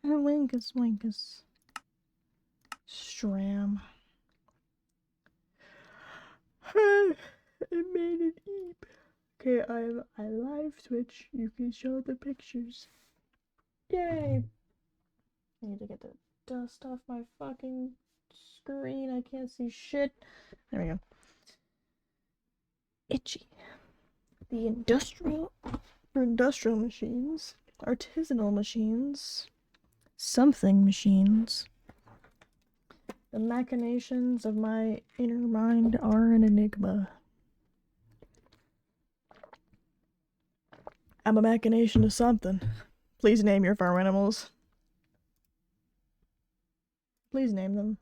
Winkus, winkus. Stram. I made an eep. Okay, I live Twitch. You can show the pictures. Yay! I need to get the dust off my fucking screen. I can't see shit. There we go. Itchy. The industrial machines, artisanal machines, something machines. The machinations of my inner mind are an enigma. I'm a machination of something. Please name your farm animals. Please name them.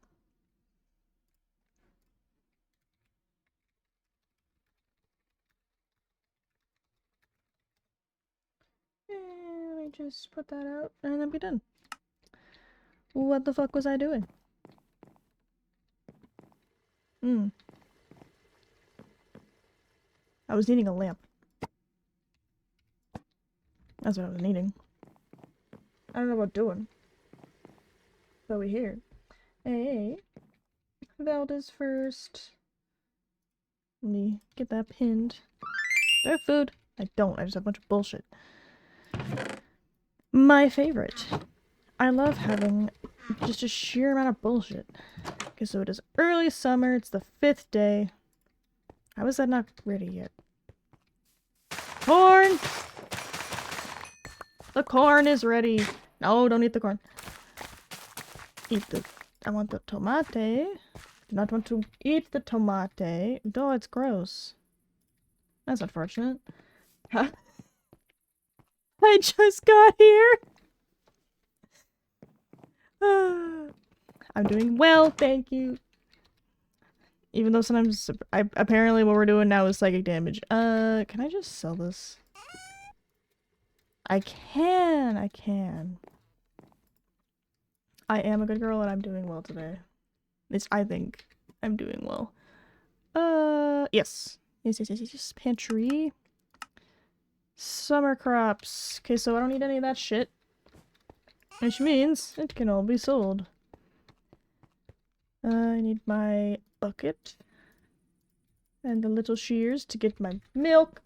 Let me just put that out and then be done. What the fuck was I doing? I was needing a lamp. That's what I was needing. I don't know what doing. But we here. Hey. Velda's first. Let me get that pinned. Do I have food? I don't. I just have a bunch of bullshit. My favorite. I love having just a sheer amount of bullshit. Okay, so it is early summer. It's the 5th day. How is that not ready yet? Corn! The corn is ready. No, don't eat the corn. Eat the... I want the tomate. Do not want to eat the tomate. Oh, it's gross. That's unfortunate. Huh? I just got here! I'm doing well, thank you. Even though sometimes... apparently what we're doing now is psychic damage. Can I just sell this? I can. I am a good girl and I'm doing well today. At least I think I'm doing well. Yes. Yes. Pantry. Summer crops. Okay, so I don't need any of that shit. Which means it can all be sold. I need my bucket. And the little shears to get my milk.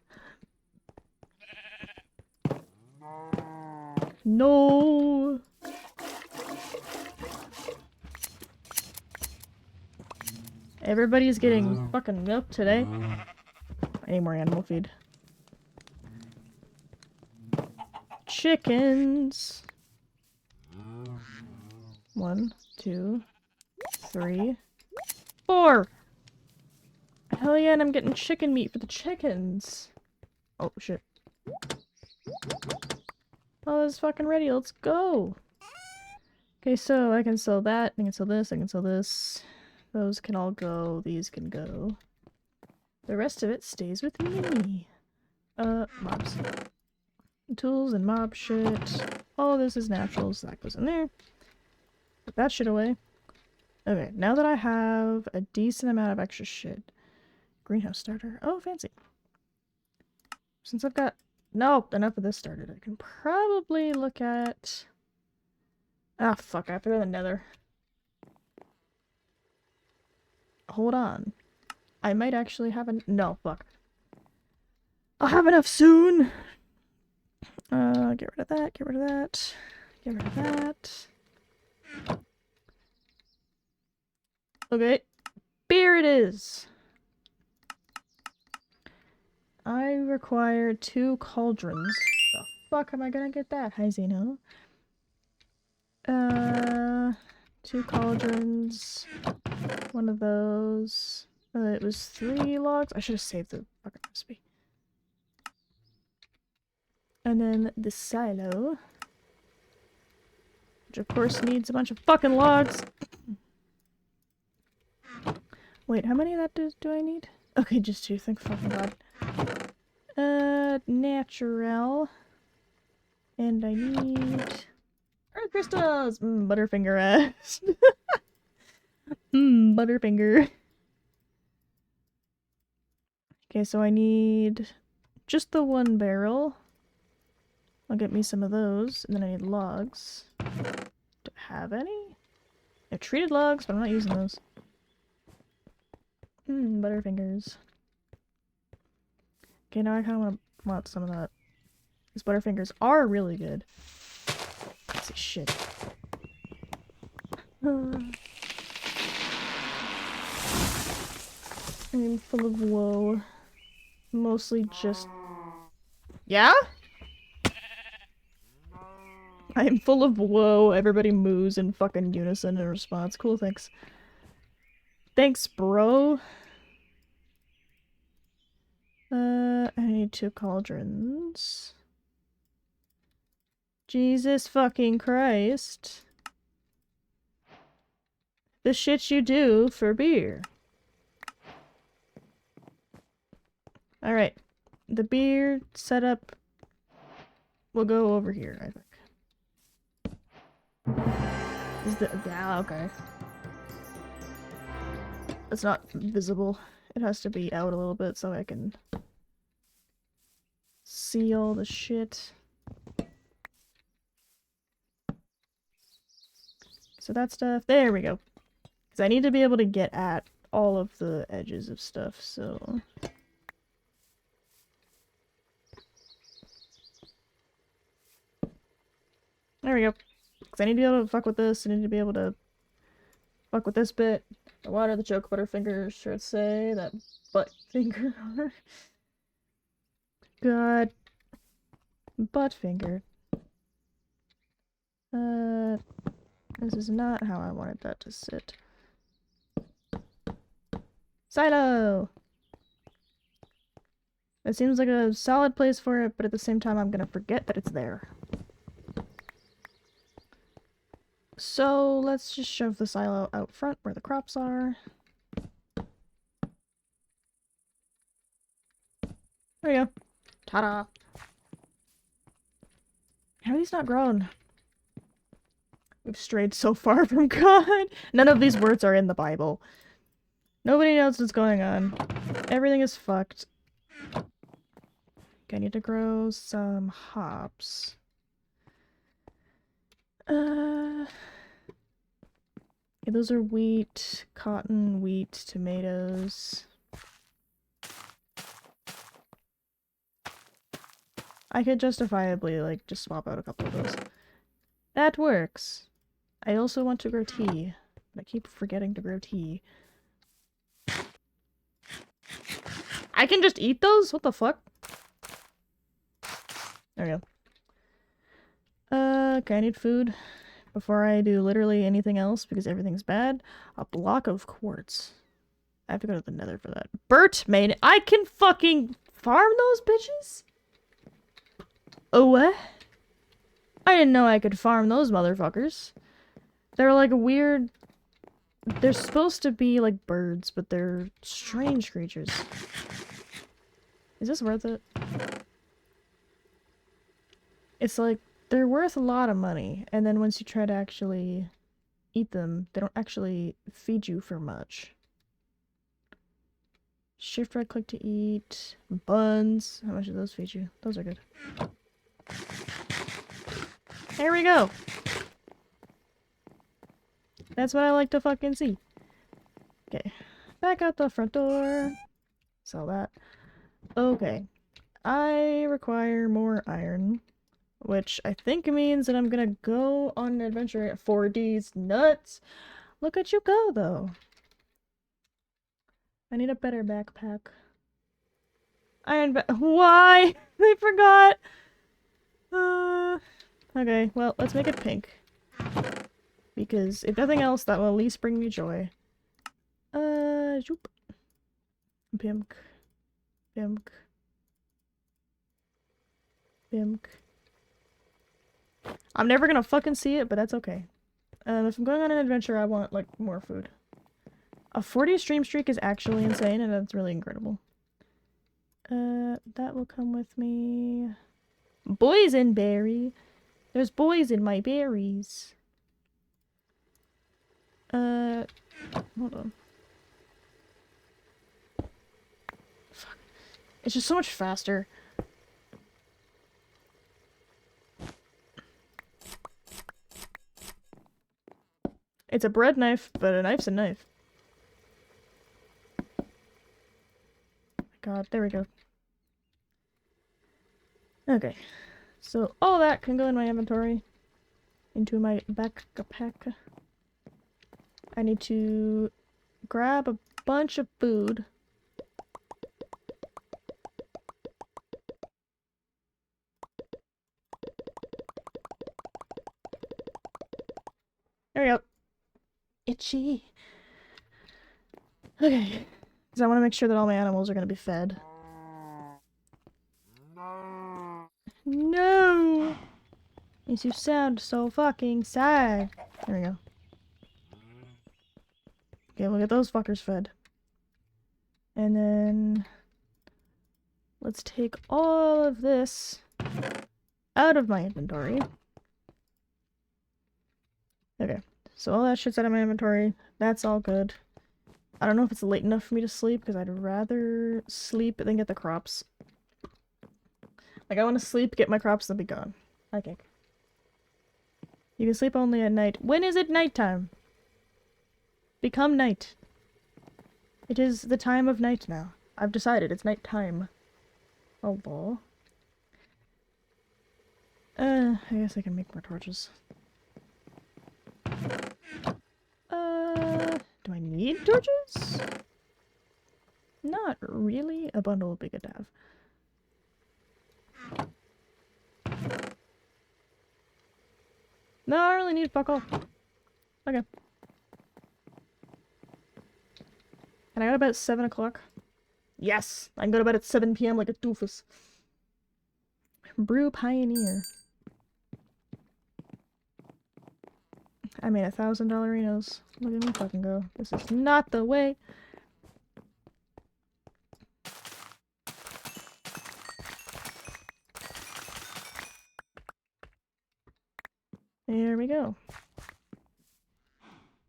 No! Everybody's getting fucking milk today. I need more animal feed. Chickens! 1, 2, 3, 4! Hell yeah, and I'm getting chicken meat for the chickens! Oh, shit. Oh, it's fucking ready, let's go! Okay, so I can sell that, I can sell this, I can sell this. Those can all go, these can go. The rest of it stays with me. Mobs. Tools and mob shit. All this is natural, so that goes in there. Put that shit away. Okay, now that I have a decent amount of extra shit. Greenhouse starter. Oh, fancy. Since I've got... Nope, enough of this started. I can probably look at... Ah, fuck, I have to go to the nether. Hold on. I might actually have a... No, fuck. I'll have enough soon! Get rid of that, get rid of that. Get rid of that. Okay. Beer it is! I require 2 cauldrons. The fuck am I gonna get that? Hi, Zeno. 2 cauldrons. 1 of those. It was 3 logs. I should have saved the fucking recipe. And then the silo. Which of course needs a bunch of fucking logs. Wait, how many of that do I need? Okay, just 2, thank fucking god. Natural. And I need... Earth crystals! Butterfinger ass. Butterfinger. Okay, so I need just the 1 barrel. I'll get me some of those, and then I need logs. Do I have any? I have treated logs, but I'm not using those. Butterfingers. Okay, now I kind of want some of that. These Butterfingers are really good. Let's see, shit. I'm full of woe. Mostly just... Yeah? I am full of woe. Everybody moos in fucking unison in response. Cool, thanks. Thanks, bro. I need 2 cauldrons. Jesus fucking Christ. The shit you do for beer. Alright. The beer setup will go over here, I think. Is the... Yeah, okay. It's not visible. It has to be out a little bit so I can see all the shit. So that stuff, there we go. Because I need to be able to get at all of the edges of stuff, so... There we go. Because I need to be able to fuck with this, I need to be able to fuck with this bit. The water, the choke, butterfinger, should say, that butt finger. God. Butt finger. This is not how I wanted that to sit. Silo! It seems like a solid place for it, but at the same time I'm gonna forget that it's there. So let's just shove the silo out front where the crops are. There we go. Ta-da! How are these not grown? We've strayed so far from God. None of these words are in the Bible. Nobody knows what's going on. Everything is fucked. Okay, I need to grow some hops. Yeah, those are wheat, cotton, wheat, tomatoes. I could justifiably, like, just swap out a couple of those. That works. I also want to grow tea. But I keep forgetting to grow tea. I can just eat those? What the fuck? There we go. Okay, I need food before I do literally anything else because everything's bad. A block of quartz. I have to go to the nether for that. Bert made it. I can fucking farm those bitches? Oh, what? I didn't know I could farm those motherfuckers. They're like a weird... They're supposed to be like birds, but they're strange creatures. Is this worth it? It's like, they're worth a lot of money, and then once you try to actually eat them, they don't actually feed you for much. Shift right click to eat. Buns. How much do those feed you? Those are good. There we go! That's what I like to fucking see. Okay. Back out the front door. Sell that. Okay. I require more iron. Which I think means that I'm gonna go on an adventure at 4D's nuts. Look at you go, though. I need a better backpack. Why? I forgot! Okay, well, let's make it pink. Because if nothing else, that will at least bring me joy. Zoop. Pimk. Pimk. Pimk. I'm never gonna fucking see it, but that's okay. If I'm going on an adventure, I want, like, more food. A 40 stream streak is actually insane, and that's really incredible. That will come with me. Boysenberry! There's boys in my berries. Hold on. Fuck. It's just so much faster. It's a bread knife, but a knife's a knife. God, there we go. Okay. So all that can go in my inventory. Into my backpack. I need to grab a bunch of food. There we go. Itchy. Okay. Because I want to make sure that all my animals are going to be fed. No! Makes you sound so fucking sad. There we go. Okay, we'll get those fuckers fed. And then... let's take all of this out of my inventory. Okay, so all that shit's out of my inventory. That's all good. I don't know if it's late enough for me to sleep, because I'd rather sleep than get the crops. Like, I want to sleep, get my crops, then be gone. Okay. You can sleep only at night. When is it nighttime? Become night. It is the time of night now. I've decided it's nighttime. Oh, lol. I guess I can make more torches. Do I need torches? Not really. A bundle would be good to have. No, I don't really need fuck all. Okay. Can I go to bed at 7 o'clock? Yes! I can go to bed at 7 p.m. like a doofus. Brew Pioneer. I made $1,000 Look at me fucking go. This is not the way. There we go.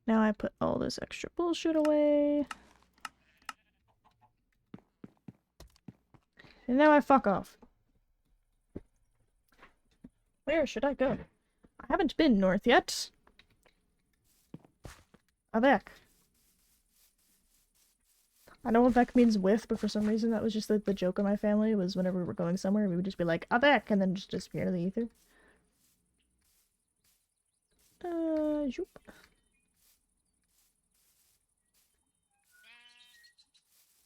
Now I put all this extra bullshit away. And now I fuck off. Where should I go? I haven't been north yet. Avec. I know avec means with, but for some reason that was just the joke in my family, was whenever we were going somewhere, we would just be like, avec, and then just disappear into the ether. Zoop.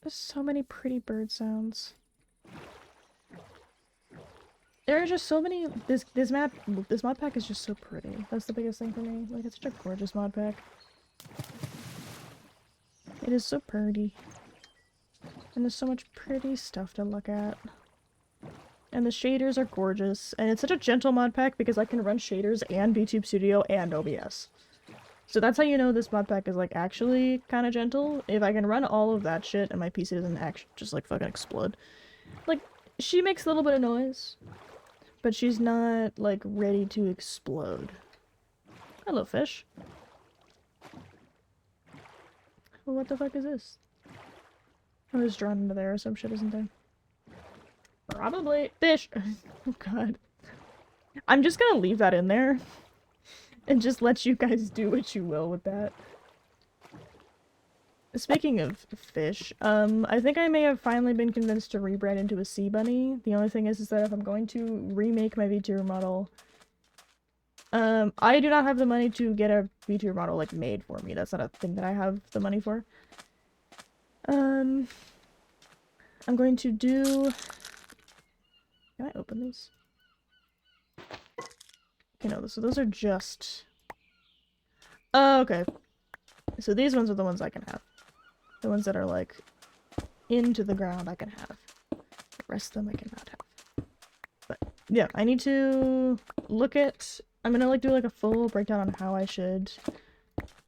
There's so many pretty bird sounds. There are just so many. This mod pack is just so pretty. That's the biggest thing for me. Like, it's such a gorgeous mod pack. It is so pretty. And there's so much pretty stuff to look at. And the shaders are gorgeous. And it's such a gentle mod pack because I can run shaders and VTube Studio and OBS. So that's how you know this mod pack is, like, actually kind of gentle. If I can run all of that shit and my PC doesn't actually just, like, fucking explode. Like, she makes a little bit of noise. But she's not, like, ready to explode. Hello, fish. Well, what the fuck is this? I was drawn into there or some shit, isn't there? Probably. Fish! Oh god. I'm just gonna leave that in there. And just let you guys do what you will with that. Speaking of fish, I think I may have finally been convinced to rebrand into a sea bunny. The only thing is that if I'm going to remake my VTuber model, I do not have the money to get a VTuber model, like, made for me. That's not a thing that I have the money for. I'm going to do... Can I open these? Okay, no, so those are just... Oh, okay. So these ones are the ones I can have. The ones that are, like, into the ground I can have. The rest of them I cannot have. But, yeah, I need to look at... I'm gonna, like, do, like, a full breakdown on how I should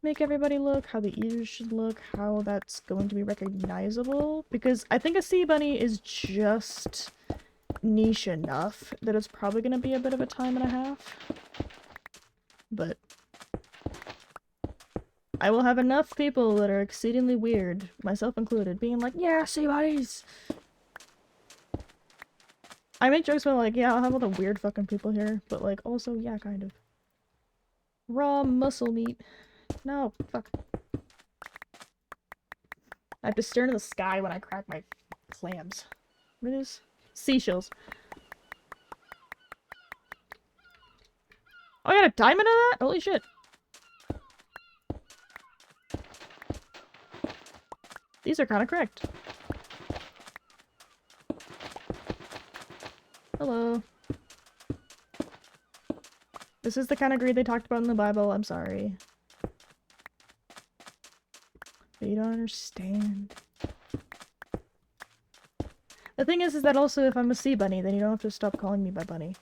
make everybody look, how the ears should look, how that's going to be recognizable. Because I think a sea bunny is just niche enough that it's probably gonna be a bit of a time and a half. But I will have enough people that are exceedingly weird, myself included, being like, yeah, sea bunnies! I make jokes about, like, yeah, I'll have all the weird fucking people here, but, like, also, yeah, kind of. Raw muscle meat. No, fuck. I have to stare into the sky when I crack my clams. What it is? Seashells. Oh, I got a diamond out of that? Holy shit. These are kind of cracked. Hello. This is the kind of greed they talked about in the Bible. I'm sorry. But you don't understand. The thing is that also if I'm a sea bunny, then you don't have to stop calling me by bunny.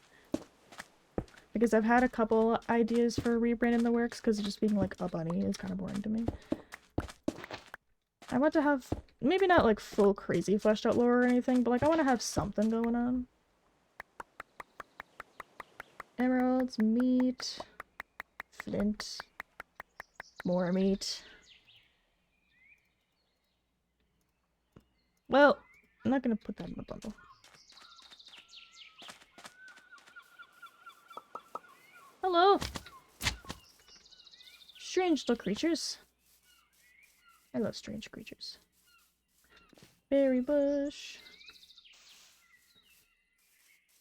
Because I've had a couple ideas for a rebrand in the works, because just being like a bunny is kind of boring to me. I want to have, maybe not like full crazy fleshed out lore or anything, but like I want to have something going on. Emeralds, meat, flint, more meat. Well, I'm not gonna put that in the bundle. Hello! Strange little creatures. I love strange creatures. Berry bush.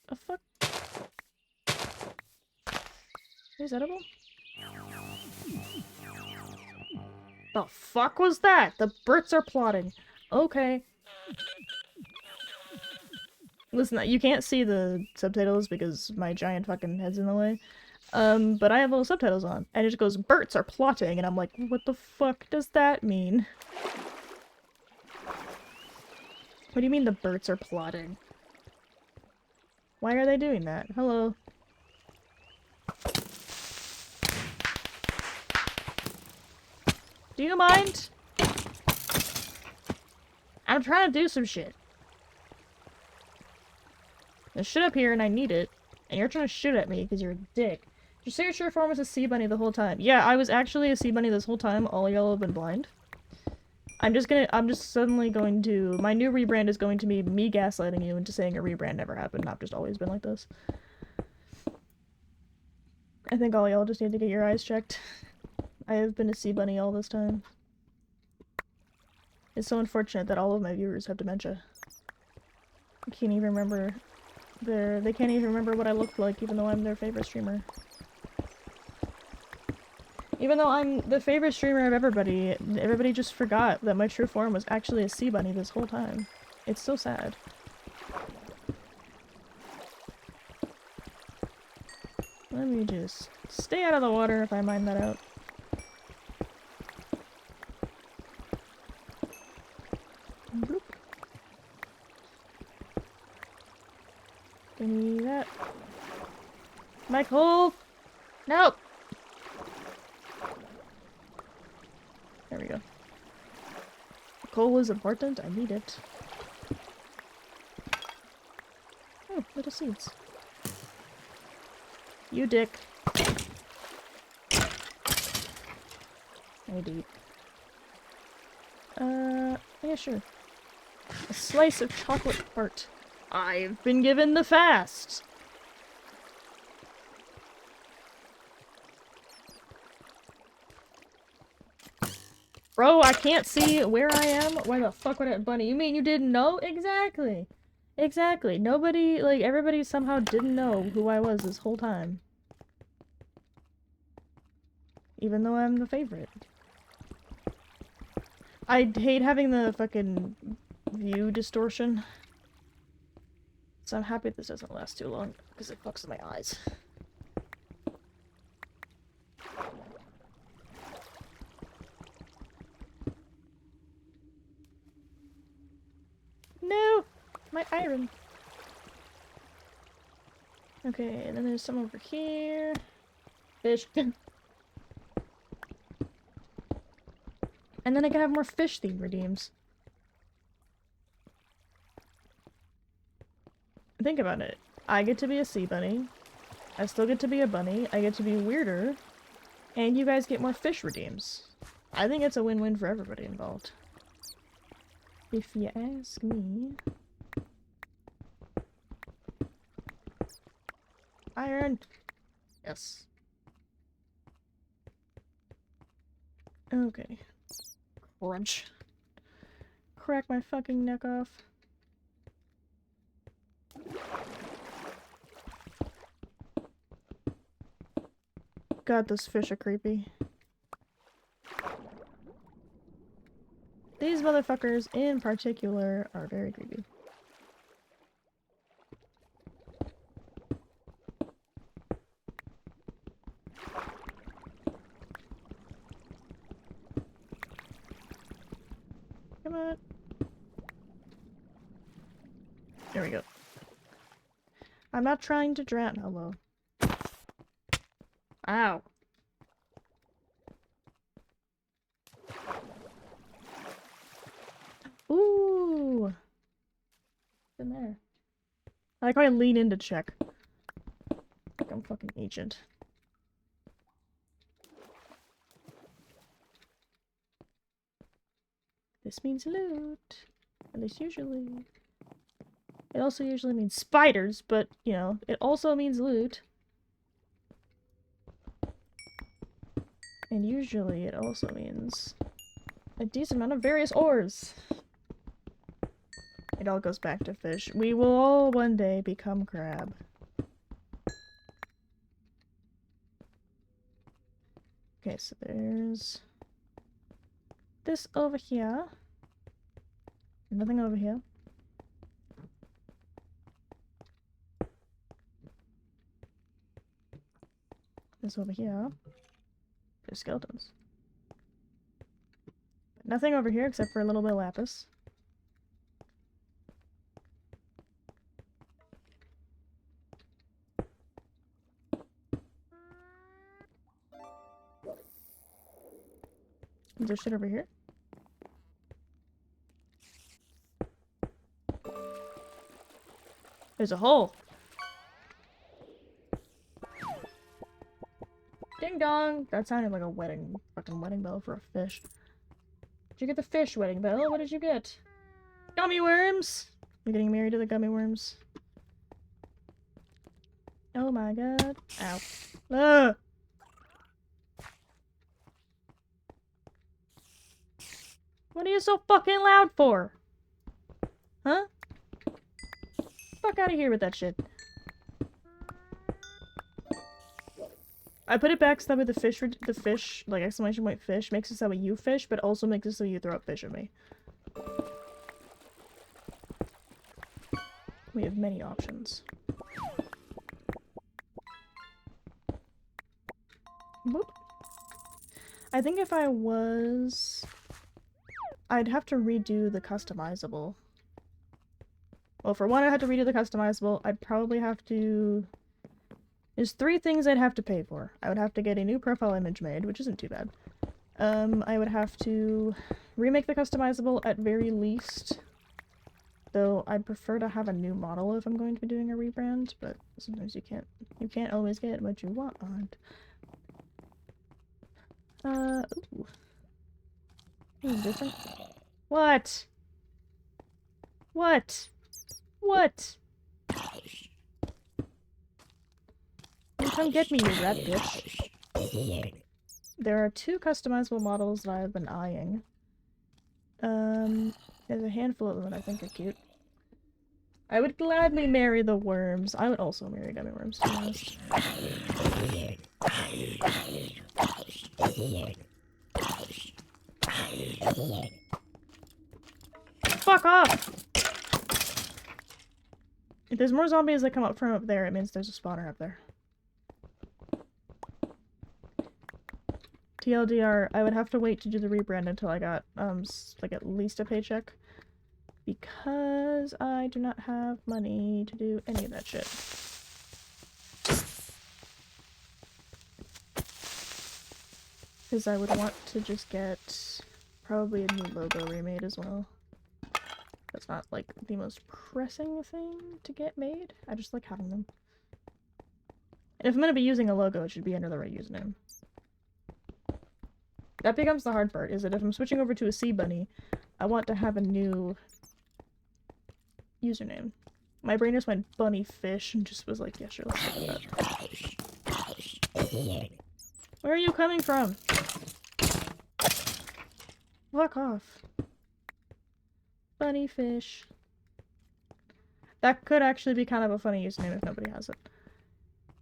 A fuck? Is that edible? The fuck was that? The birds are plotting. Okay. Listen, you can't see the subtitles because my giant fucking head's in the way. But I have little subtitles on, and it just goes, "Birds are plotting," and I'm like, what the fuck does that mean? What do you mean the birds are plotting? Why are they doing that? Hello? Do you mind? I'm trying to do some shit. There's shit up here and I need it, and you're trying to shoot at me because you're a dick. Did you say your true form was a sea bunny the whole time? Yeah, I was actually a sea bunny this whole time. All y'all have been blind. I'm just suddenly going to... My new rebrand is going to be me gaslighting you into saying a rebrand never happened. I've just always been like this. I think all y'all just need to get your eyes checked. I have been a sea bunny all this time. It's so unfortunate that all of my viewers have dementia. I can't even remember they can't even remember what I looked like, even though I'm their favorite streamer. Even though I'm the favorite streamer of everybody, everybody just forgot that my true form was actually a sea bunny this whole time. It's so sad. Let me just stay out of the water if I mine that out. Bloop. Give me that. My coal! Nope! There we go. Coal is important. I need it. Oh, little seeds. You dick. I need to eat. Yeah, sure. A slice of chocolate tart. I've been given the fast! Bro, I can't see where I am? Why the fuck would I- Bunny, you mean you didn't know? Exactly! Exactly. Nobody, like, everybody somehow didn't know who I was this whole time. Even though I'm the favorite. I hate having the fucking view distortion. So I'm happy this doesn't last too long, because it fucks with my eyes. No! My iron! Okay, and then there's some over here. Fish. And then I can have more fish-themed redeems. Think about it. I get to be a sea bunny. I still get to be a bunny. I get to be weirder. And you guys get more fish redeems. I think it's a win-win for everybody involved. If you ask me. Iron! Yes. Okay. Crunch. Crack my fucking neck off. God, those fish are creepy. These motherfuckers in particular are very creepy. Come on. There we go. I'm not trying to drown. Hello. Ow. Ooh. What's in there? I like how I lean in to check. Like I'm fucking ancient. This means loot. At least usually. It also usually means spiders, but, you know, it also means loot. And usually it also means a decent amount of various ores. It all goes back to fish. We will all one day become crab. Okay, so there's this over here. Nothing over here. This over here. There's skeletons. Nothing over here except for a little bit of lapis. Is there shit over here? There's a hole! Ding dong! That sounded like a fucking wedding bell for a fish. Did you get the fish wedding bell? What did you get? Gummy worms! You're getting married to the gummy worms. Oh my god. Ow. Ah! What are you so fucking loud for? Huh? Fuck out of here with that shit. I put it back so that way the fish, like exclamation point fish, makes it so that you fish, but also makes it so you throw up fish at me. We have many options. Boop. I think if I was... I'd have to redo the customizable. Well, for one, I'd have to redo the customizable. I'd probably have to... There's 3 things I'd have to pay for. I would have to get a new profile image made, which isn't too bad. I would have to remake the customizable at very least. Though I'd prefer to have a new model if I'm going to be doing a rebrand, but sometimes you can't always get what you want. Ooh. This is different. What? What? What? Come get me, you rat bitch. There are 2 customizable models that I've been eyeing. There's a handful of them that I think are cute. I would gladly marry the worms. I would also marry gummy worms, to be honest. Fuck off! If there's more zombies that come up from up there, it means there's a spawner up there. TLDR, I would have to wait to do the rebrand until I got, like at least a paycheck. Because I do not have money to do any of that shit. Because I would want to just get probably a new logo remade as well. That's not, like, the most pressing thing to get made. I just like having them. And if I'm gonna be using a logo, it should be under the right username. That becomes the hard part, is that if I'm switching over to a sea bunny, I want to have a new username. My brain just went bunny fish and just was like, yeah, sure, let's do that. Where are you coming from? Fuck off. Bunny fish. That could actually be kind of a funny username if nobody has it.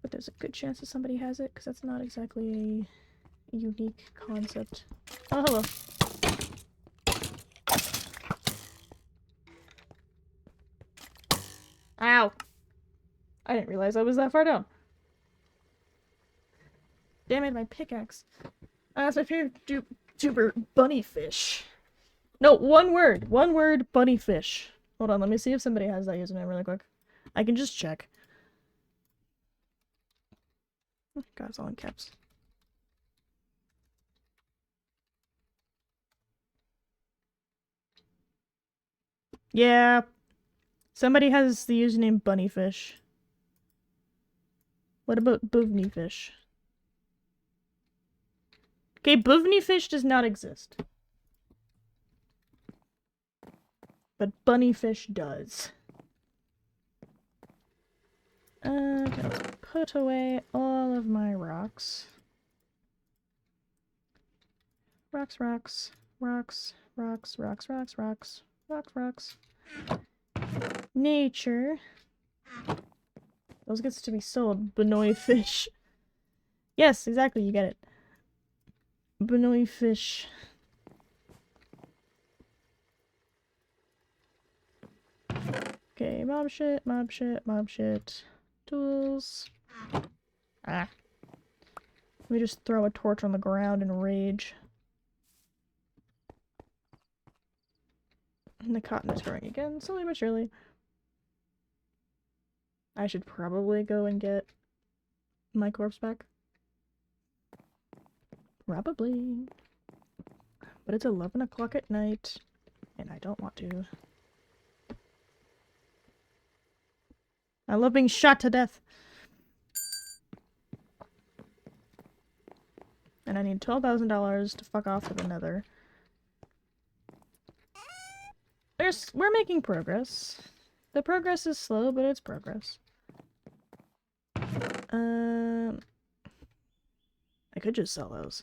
But there's a good chance that somebody has it, because that's not exactly a unique concept. Oh, hello. Ow! I didn't realize I was that far down. Damn it, my pickaxe. That's my favorite tuber, bunny fish. No, one word. One word, bunny fish. Hold on, let me see if somebody has that username really quick. I can just check. Oh, God, it's all in caps. Yeah. Somebody has the username bunnyfish. What about buvnyfish? Okay, buvnyfish does not exist. But bunnyfish does. Okay, let's put away all of my rocks. Rocks, rocks, rocks, rocks, rocks, rocks, rocks, rocks, rocks. Nature. Those gets to be sold. Benoy fish. Yes, exactly, you get it. Benoy fish. Okay, mob shit, mob shit, mob shit. Tools. Ah. Let me just throw a torch on the ground and rage. And the cotton is growing again, slowly but surely. I should probably go and get my corpse back. Probably. But it's 11 o'clock at night, and I don't want to. I love being shot to death. And I need $12,000 to fuck off to the nether. We're making progress. The progress is slow, but it's progress. I could just sell those.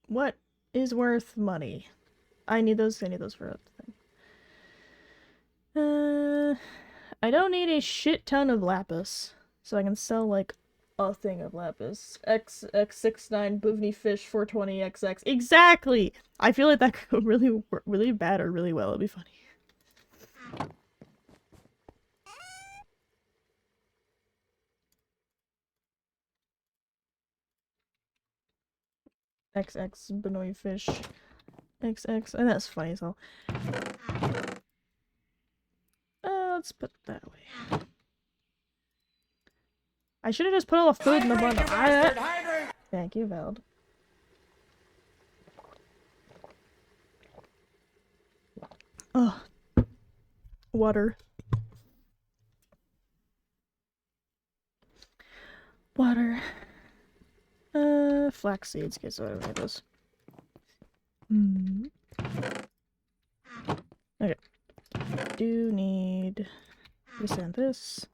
What is worth money? I need those for a thing. I don't need a shit ton of lapis. So I can sell, like, a thing of lapis. X69 Buvny Fish 420XX. Exactly! I feel like that could go really bad or really well. It'd be funny. XX Benoy Fish. XX. And that's funny as hell. Let's put that away. I should have just put all the food in the bundle. Thank you, Veld. Ugh. Water. Water. Flax seeds. Okay, so I don't need those. Okay. Do need to send this.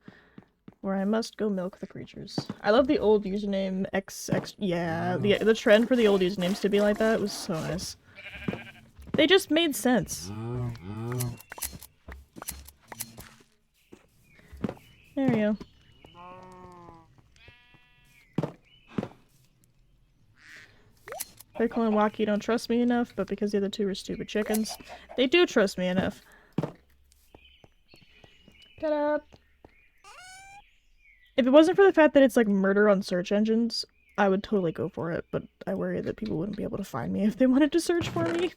Where I must go milk the creatures. I love the old username XX. Yeah, the trend for the old usernames to be like that was so nice. They just made sense. There we go. Pickle and Waki don't trust me enough, but because the other two are stupid chickens, they do trust me enough. Ta-da! If it wasn't for the fact that it's like murder on search engines, I would totally go for it, but I worry that people wouldn't be able to find me if they wanted to search for me.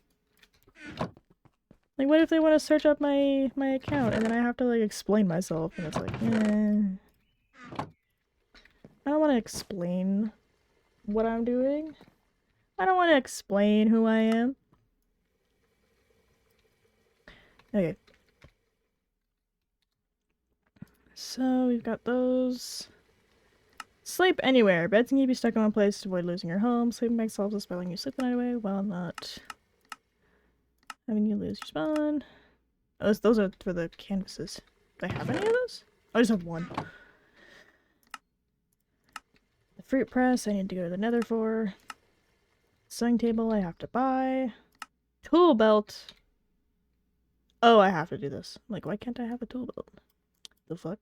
Like, what if they want to search up my account and then I have to, like, explain myself, and it's like, eh. I don't want to explain what I'm doing. I don't want to explain who I am. Okay. So, we've got those. Sleep anywhere. Beds can keep you stuck in one place to avoid losing your home. Sleeping bag solves the spelling you sleep the night away while not having you lose your spawn. Oh, those are for the canvases. Do I have any of those? I just have one. The fruit press I need to go to the nether for. Sewing table I have to buy. Tool belt. Oh, I have to do this. Like, why can't I have a tool belt? The fuck?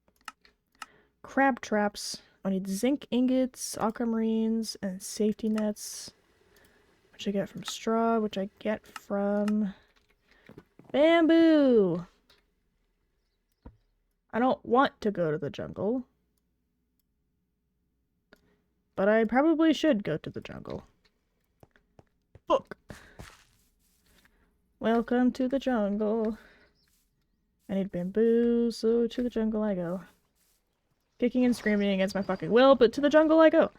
Crab traps. I need zinc ingots, aquamarines, and safety nets. Which I get from straw, which I get from bamboo. I don't want to go to the jungle. But I probably should go to the jungle. Fuck. Welcome to the jungle. I need bamboo, so to the jungle I go. Kicking and screaming against my fucking will, but to the jungle I go.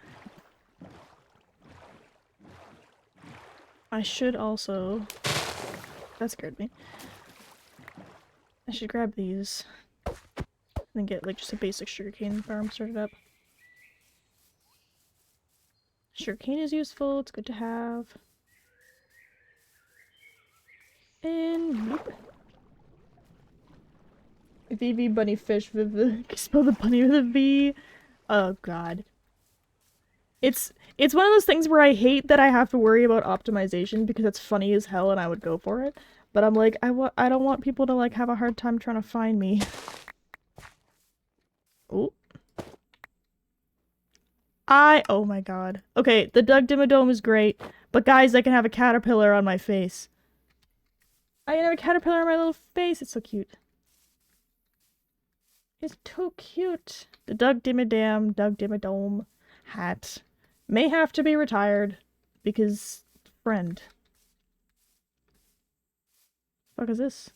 I should also... That scared me. I should grab these. And get, like, just a basic sugarcane farm started up. Sugarcane is useful, it's good to have. And... Nope. VV bunny fish with the... Spell the bunny with a V. Oh god. It's one of those things where I hate that I have to worry about optimization because it's funny as hell and I would go for it. But I'm like, I don't want people to like have a hard time trying to find me. Oh. Oh my god. Okay, the Doug Dimmadome is great, but guys, I can have a caterpillar on my face. I can have a caterpillar on my little face. It's so cute. It's too cute. The Doug Dimmadome hat may have to be retired because friend. What the fuck is this?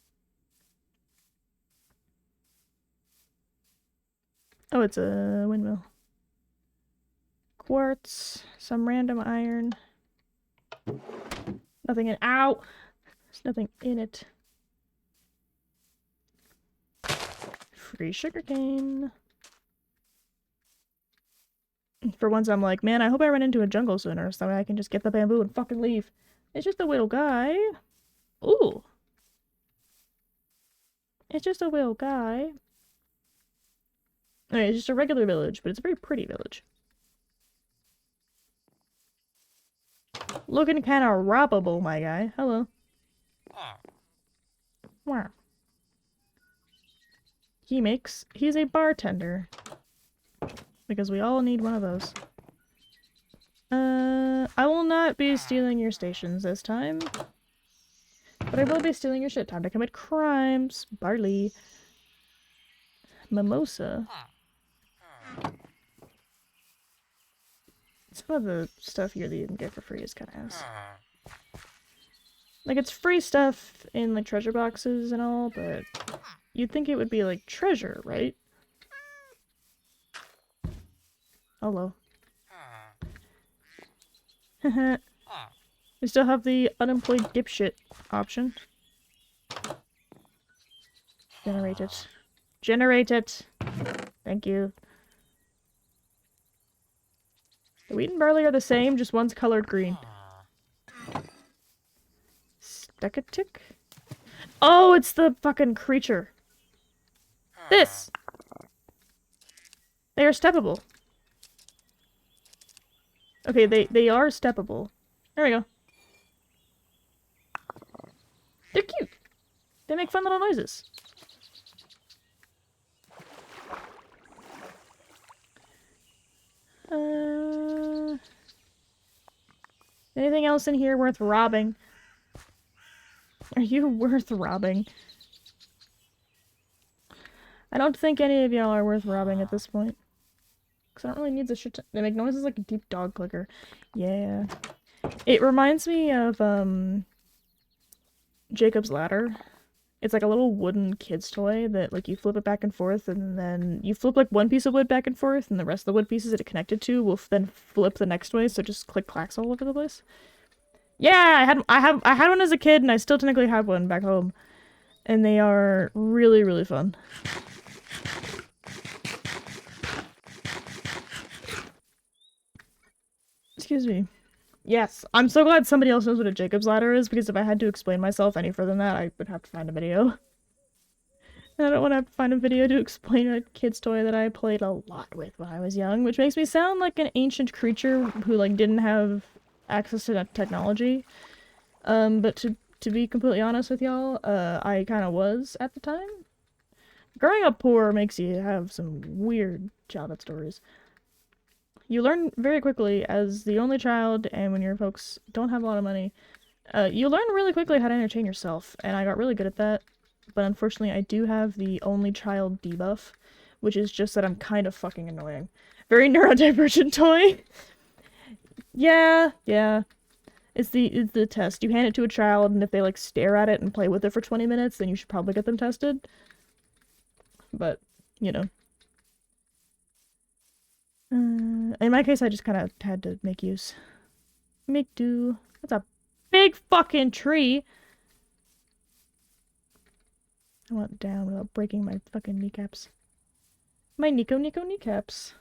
Oh, it's a windmill. Quartz, some random iron. Nothing in- Ow! There's nothing in it. Free sugarcane. For once I'm like, man, I hope I run into a jungle sooner so I can just get the bamboo and fucking leave. It's just a little guy. Ooh. It's just a little guy. Okay, it's just a regular village, but it's a very pretty village. Looking kind of robbable, my guy. Hello. Wow. He's a bartender. Because we all need one of those. I will not be stealing your stations this time. But I will be stealing your shit. Time to commit crimes. Barley. Mimosa. Some of the stuff here that you can get for free is kind of ass. Like, it's free stuff in, like, treasure boxes and all, but you'd think it would be, like, treasure, right? Hello. We still have the unemployed dipshit option. Generate it. Generate it! Thank you. The wheat and barley are the same, just one's colored green. Stuck-a-tick? Oh, it's the fucking creature. This! They are steppable. Okay, they are steppable. There we go. They're cute. They make fun little noises. Anything else in here worth robbing? Are you worth robbing? I don't think any of y'all are worth robbing at this point. Because I don't really need the shit. They make noises like a deep dog clicker. Yeah. It reminds me of, Jacob's Ladder. It's like a little wooden kid's toy that, like, you flip it back and forth, and then you flip, like, one piece of wood back and forth, and the rest of the wood pieces that it connected to will then flip the next way, so it just click-clacks all over the place. Yeah, I had one as a kid, and I still technically have one back home. And they are really, really fun. Excuse me. Yes, I'm so glad somebody else knows what a Jacob's Ladder is, because if I had to explain myself any further than that, I would have to find a video. And I don't want to find a video to explain a kid's toy that I played a lot with when I was young, which makes me sound like an ancient creature who, like, didn't have access to that technology. But to be completely honest with y'all, I kind of was at the time. Growing up poor makes you have some weird childhood stories. You learn very quickly as the only child, and when your folks don't have a lot of money, you learn really quickly how to entertain yourself, and I got really good at that. But unfortunately, I do have the only child debuff, which is just that I'm kind of fucking annoying. Very neurodivergent toy. Yeah. It's the test. You hand it to a child, and if they, like, stare at it and play with it for 20 minutes, then you should probably get them tested. But, you know. In my case, I just kind of had to make use. Make do. That's a big fucking tree! I went down without breaking my fucking kneecaps. My Nico kneecaps.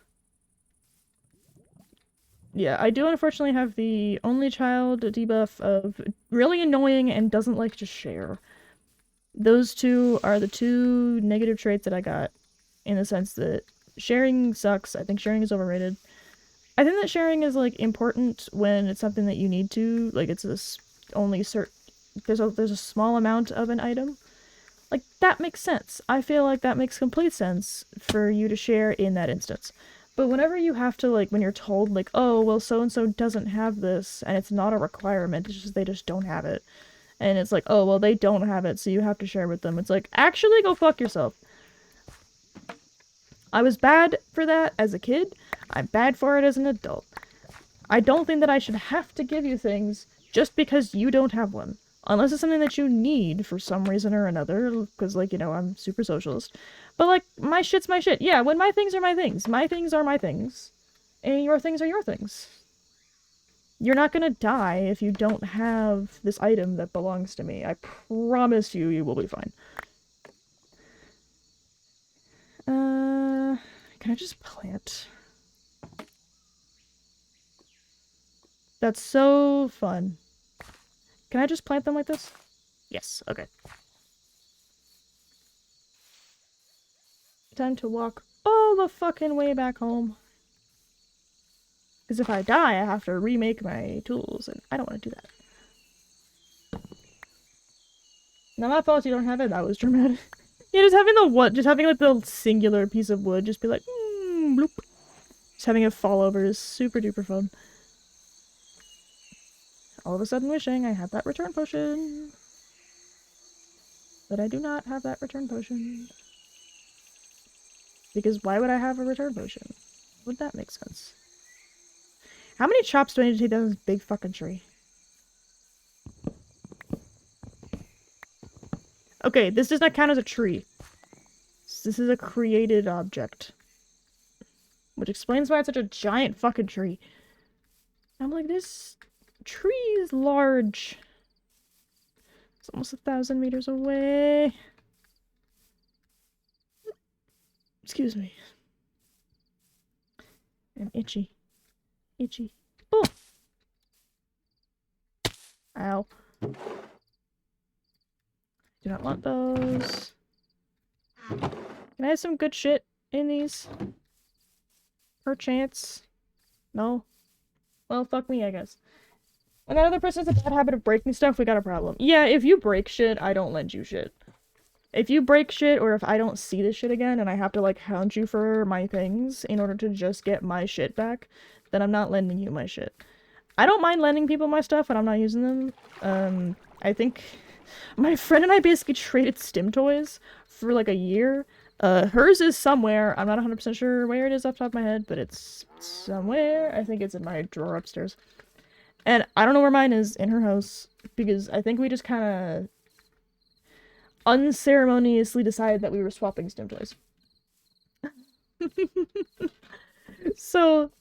Yeah, I do unfortunately have the only child debuff of really annoying and doesn't like to share. Those two are the two negative traits that I got, in the sense that sharing sucks. I think sharing is overrated. I think that sharing is, like, important when it's something that you need to. Like, it's only certain... There's a small amount of an item. Like, that makes sense. I feel like that makes complete sense for you to share in that instance. But whenever you have to, like, when you're told, like, oh, well, so-and-so doesn't have this, and it's not a requirement, it's just they just don't have it. And it's like, oh, well, they don't have it, so you have to share with them. It's like, actually, go fuck yourself. I was bad for that as a kid. I'm bad for it as an adult. I don't think that I should have to give you things just because you don't have one. Unless it's something that you need for some reason or another, because, like, you know, I'm super socialist. But, like, my shit's my shit. Yeah, when my things are my things. My things are my things. And your things are your things. You're not gonna die if you don't have this item that belongs to me. I promise you, you will be fine. Can I just plant? That's so fun. Can I just plant them like this? Yes, okay. Time to walk all the fucking way back home. Because if I die, I have to remake my tools, and I don't want to do that. Not my fault you don't have it, that was dramatic. Yeah, just having the wood, just having, like, the singular piece of wood, just be like, bloop. Just having it fall over is super duper fun. All of a sudden wishing I had that return potion. But I do not have that return potion. Because why would I have a return potion? Would that make sense? How many chops do I need to take down this big fucking tree? Okay, this does not count as a tree. This is a created object. Which explains why it's such a giant fucking tree. I'm like, this tree is large. It's almost 1,000 meters away. Excuse me. I'm itchy. Itchy. Oh! Ow. Do not want those. Can I have some good shit in these? Perchance? No? Well, fuck me, I guess. When that other person has a bad habit of breaking stuff, we got a problem. Yeah, if you break shit, I don't lend you shit. If you break shit, or if I don't see this shit again, and I have to, like, hound you for my things in order to just get my shit back, then I'm not lending you my shit. I don't mind lending people my stuff when I'm not using them. I think my friend and I basically traded stim toys for, like, a year. Hers is somewhere. I'm not 100% sure where it is off the top of my head, but it's somewhere. I think it's in my drawer upstairs. And I don't know where mine is in her house, because I think we just kind of unceremoniously decided that we were swapping stim toys. So,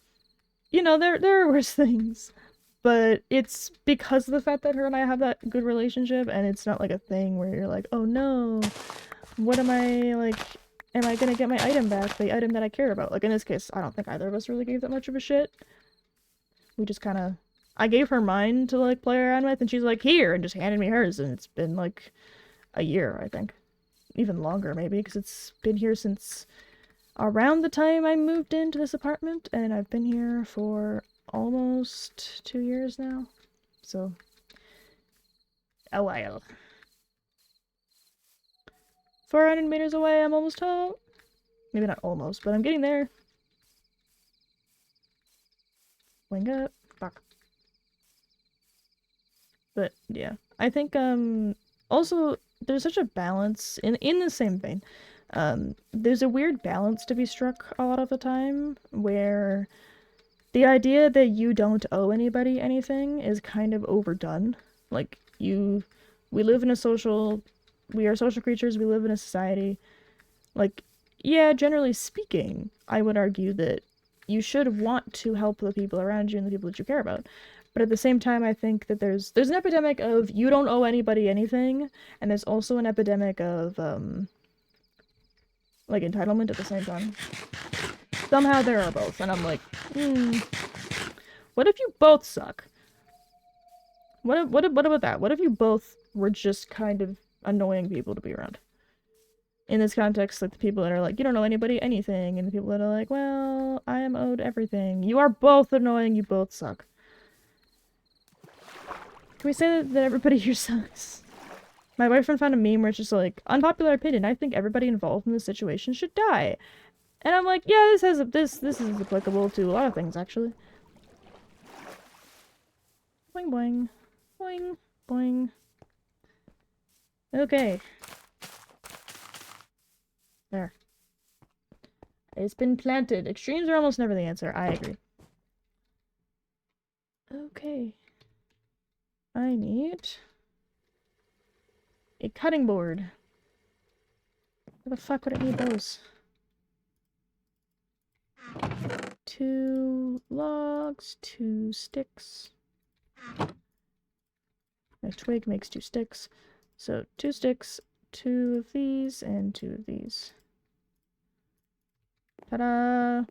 you know, there are worse things. But it's because of the fact that her and I have that good relationship, and it's not like a thing where you're like, oh no, what am I, like, am I gonna get my item back, the item that I care about? Like, in this case, I don't think either of us really gave that much of a shit. We just kind of... I gave her mine to, like, play around with, and she's like, here, and just handed me hers, and it's been, like, a year, I think. even longer maybe, because it's been here since around the time I moved into this apartment, and I've been here for almost 2 years now. So, a while. 400 meters away, I'm almost home. Maybe not almost, but I'm getting there. Wing up. Fuck. But, yeah. I think, also, there's such a balance, in the same vein. There's a weird balance to be struck a lot of the time, where the idea that you don't owe anybody anything is kind of overdone. Like, we live in a we are social creatures, we live in a society. Like, yeah, generally speaking, I would argue that you should want to help the people around you and the people that you care about. But at the same time, I think that there's an epidemic of you don't owe anybody anything, and there's also an epidemic of, like, entitlement at the same time. Somehow there are both, and I'm like, what if you both suck? What about that? What if you both were just kind of annoying people to be around? In this context, like, the people that are like, you don't owe anybody anything, and the people that are like, well, I am owed everything. You are both annoying, you both suck. Can we say that everybody here sucks? My boyfriend found a meme where it's just like, unpopular opinion, I think everybody involved in this situation should die. And I'm like, yeah, this is applicable to a lot of things, actually. Boing boing. Boing boing. Okay. There. It's been planted. Extremes are almost never the answer. I agree. Okay. I need a cutting board. Where the fuck would I need those? 2 logs, 2 sticks. A twig makes 2 sticks. So 2 sticks, 2 of these, and 2 of these. Ta-da!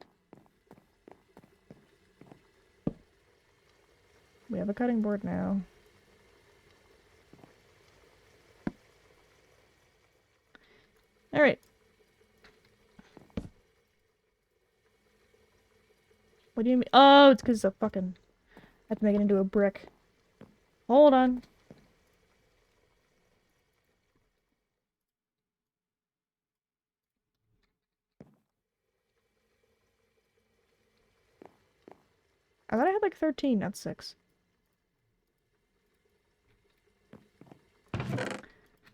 We have a cutting board now. Alright. What do you mean? Oh, it's because the fucking... I have to make it into a brick. Hold on. I thought I had like 13, not 6.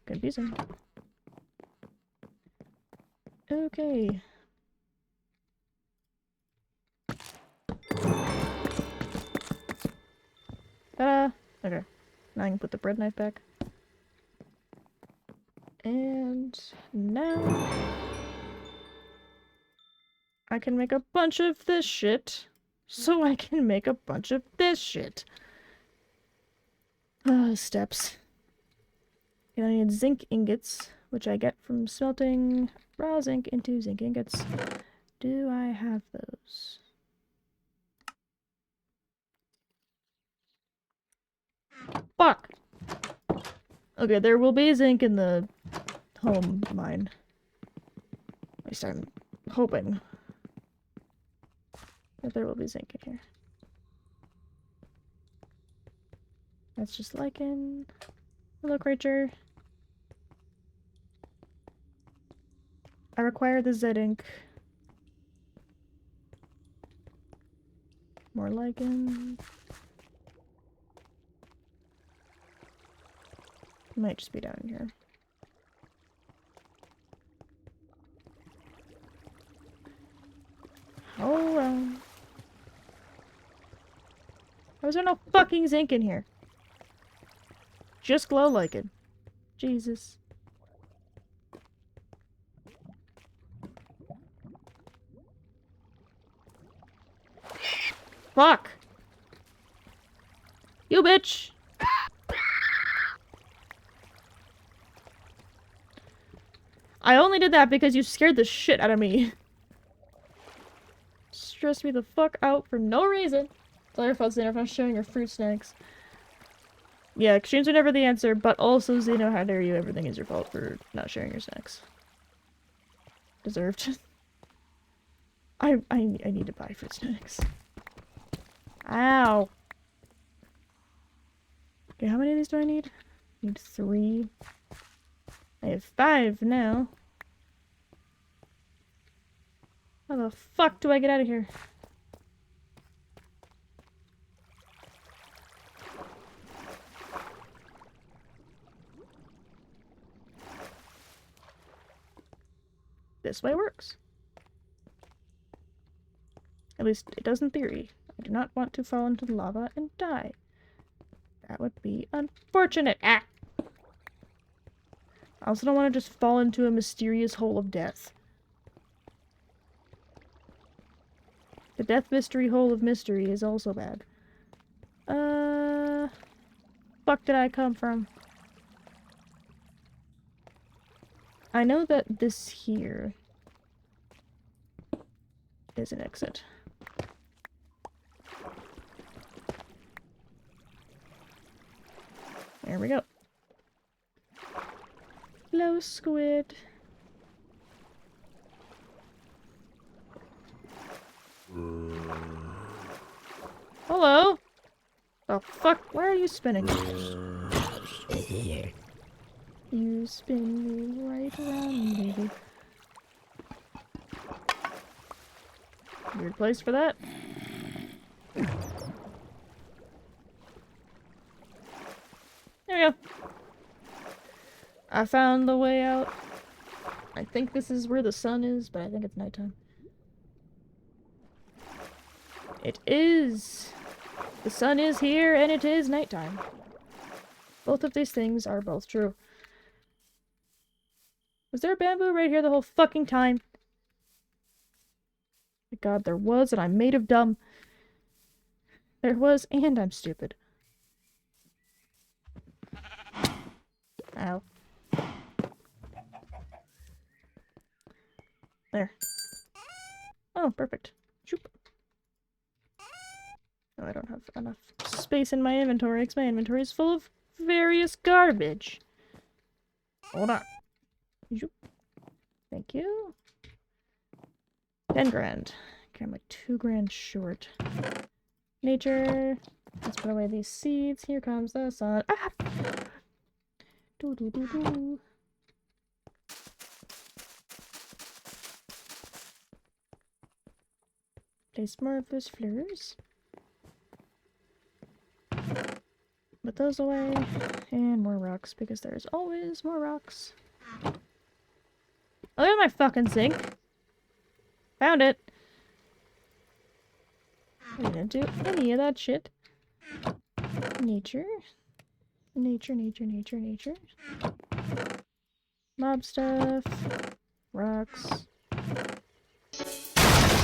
Confusing. Okay. Ta-da! Okay. Now I can put the bread knife back. And now I can make a bunch of this shit, so I can make a bunch of this shit. Steps. And I need zinc ingots, which I get from smelting raw zinc into zinc ingots. Do I have those? Fuck! Okay, there will be zinc in the home mine. At least I'm hoping that there will be zinc in here. That's just lichen. Hello, creature. I require the Z ink. More lichen. Might just be down here. Oh well. Why was there no fucking zinc in here? Just glow lichen. Jesus. Fuck! You bitch! I only did that because you scared the shit out of me. Stressed me the fuck out for no reason. Tell your folks later if I'm showing your fruit snacks. Yeah, extremes are never the answer, but also, Zeno, how dare you? Everything is your fault for not sharing your snacks. Deserved. I need to buy fruit snacks. Ow! Okay, how many of these do I need? I need 3. I have 5 now. How the fuck do I get out of here? This way works. At least it does in theory. I do not want to fall into the lava and die. That would be unfortunate. Ah! I also don't want to just fall into a mysterious hole of death. The death mystery hole of mystery is also bad. Fuck did I come from? I know that this here is an exit. There we go. Hello, squid. Hello? Oh, fuck. Why are you spinning? You spin me right around, baby. Weird place for that. There we go. I found the way out. I think this is where the sun is, but I think it's nighttime. It is! The sun is here, and it is nighttime. Both of these things are both true. Was there a bamboo right here the whole fucking time? My god, there was, and I'm made of dumb. There was, and I'm stupid. Ow. There. Oh, perfect. Shoop. Oh, I don't have enough space in my inventory because my inventory is full of various garbage. Hold on. Shoop. Thank you. 10 grand. Okay, I'm like 2 grand short. Nature. Let's put away these seeds. Here comes the sun. Ah! Doo doo doo doo. Place more of those flowers. Put those away. And more rocks, because there's always more rocks. Look at my fucking sink. Found it. I didn't do any of that shit. Nature. Nature, nature, nature, nature. Mob stuff. Rocks.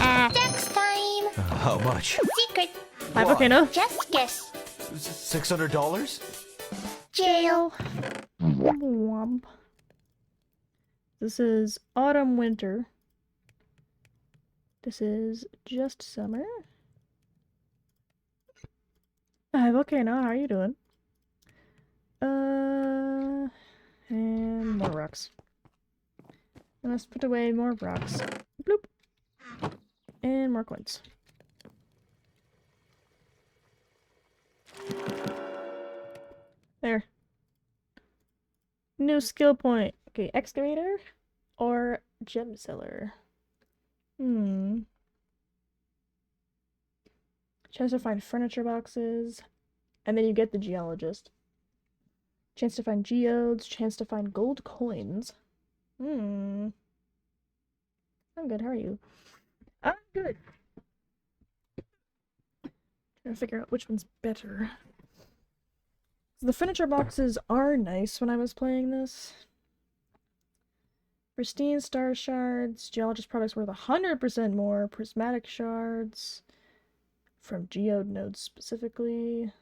Next time. How much? Secret. Hi, volcano. Just guess. $600? Jail. Womp. This is autumn, winter. This is just summer. Hi, volcano. How are you doing? And more rocks. And let's put away more rocks. Bloop. And more coins. There. New skill point. Okay, excavator or gem seller. Chance to find furniture boxes. And then you get the geologist. Chance to find geodes. Chance to find gold coins. I'm good. How are you? I'm good. Trying to figure out which one's better. The furniture boxes are nice when I was playing this. Pristine star shards. Geologist products worth 100% more. Prismatic shards. From geode nodes specifically.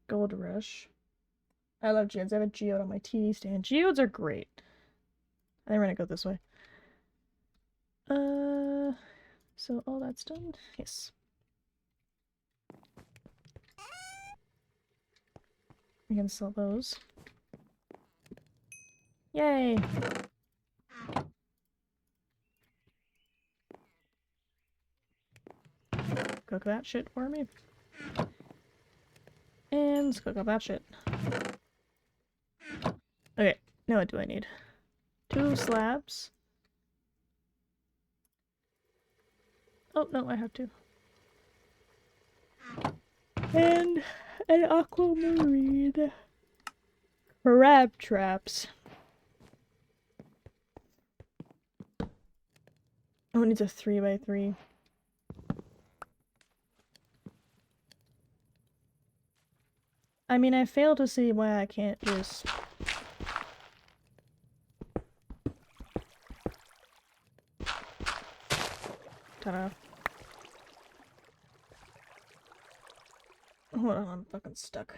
Gold rush. I love geodes. I have a geode on my TV stand. Geodes are great. I think we're gonna go this way. So all that's done? Yes. We can sell those. Yay! Cook that shit for me. And let's cook up that shit. Okay, now what do I need? 2 slabs. Oh, no, I have to. And an aquamarine. Crab traps. Oh, it needs a 3x3. I mean, I fail to see why I can't just... Ta-da. Hold on, I'm fucking stuck.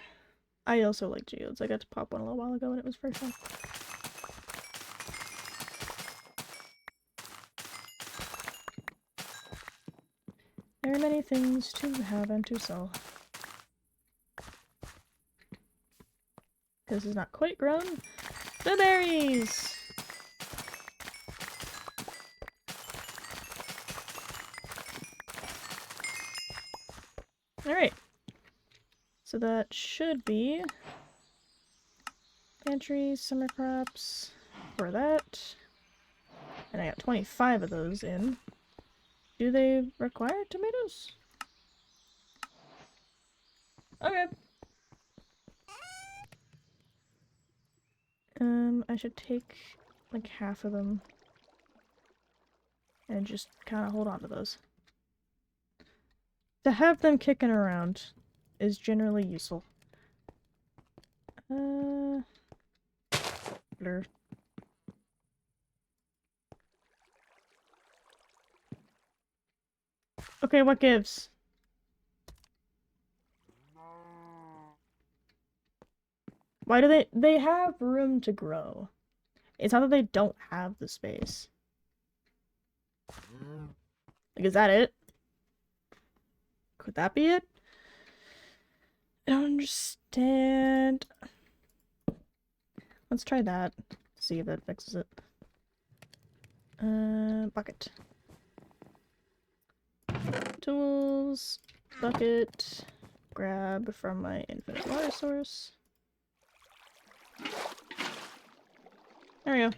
I also like geodes. I got to pop one a little while ago and it was very fun. There are many things to have and to sell. This is not quite grown. The berries! Alright. So that should be pantry, summer crops for that. And I got 25 of those in. Do they require tomatoes? Okay. I should take like half of them and just kind of hold on to those. To have them kicking around is generally useful. Blur. Okay, what gives? Why do they have room to grow? It's not that they don't have the space. Like, is that it? Could that be it? I don't understand. Let's try that. See if that fixes it. Bucket. Tools. Bucket. Grab from my infinite water source. There we go.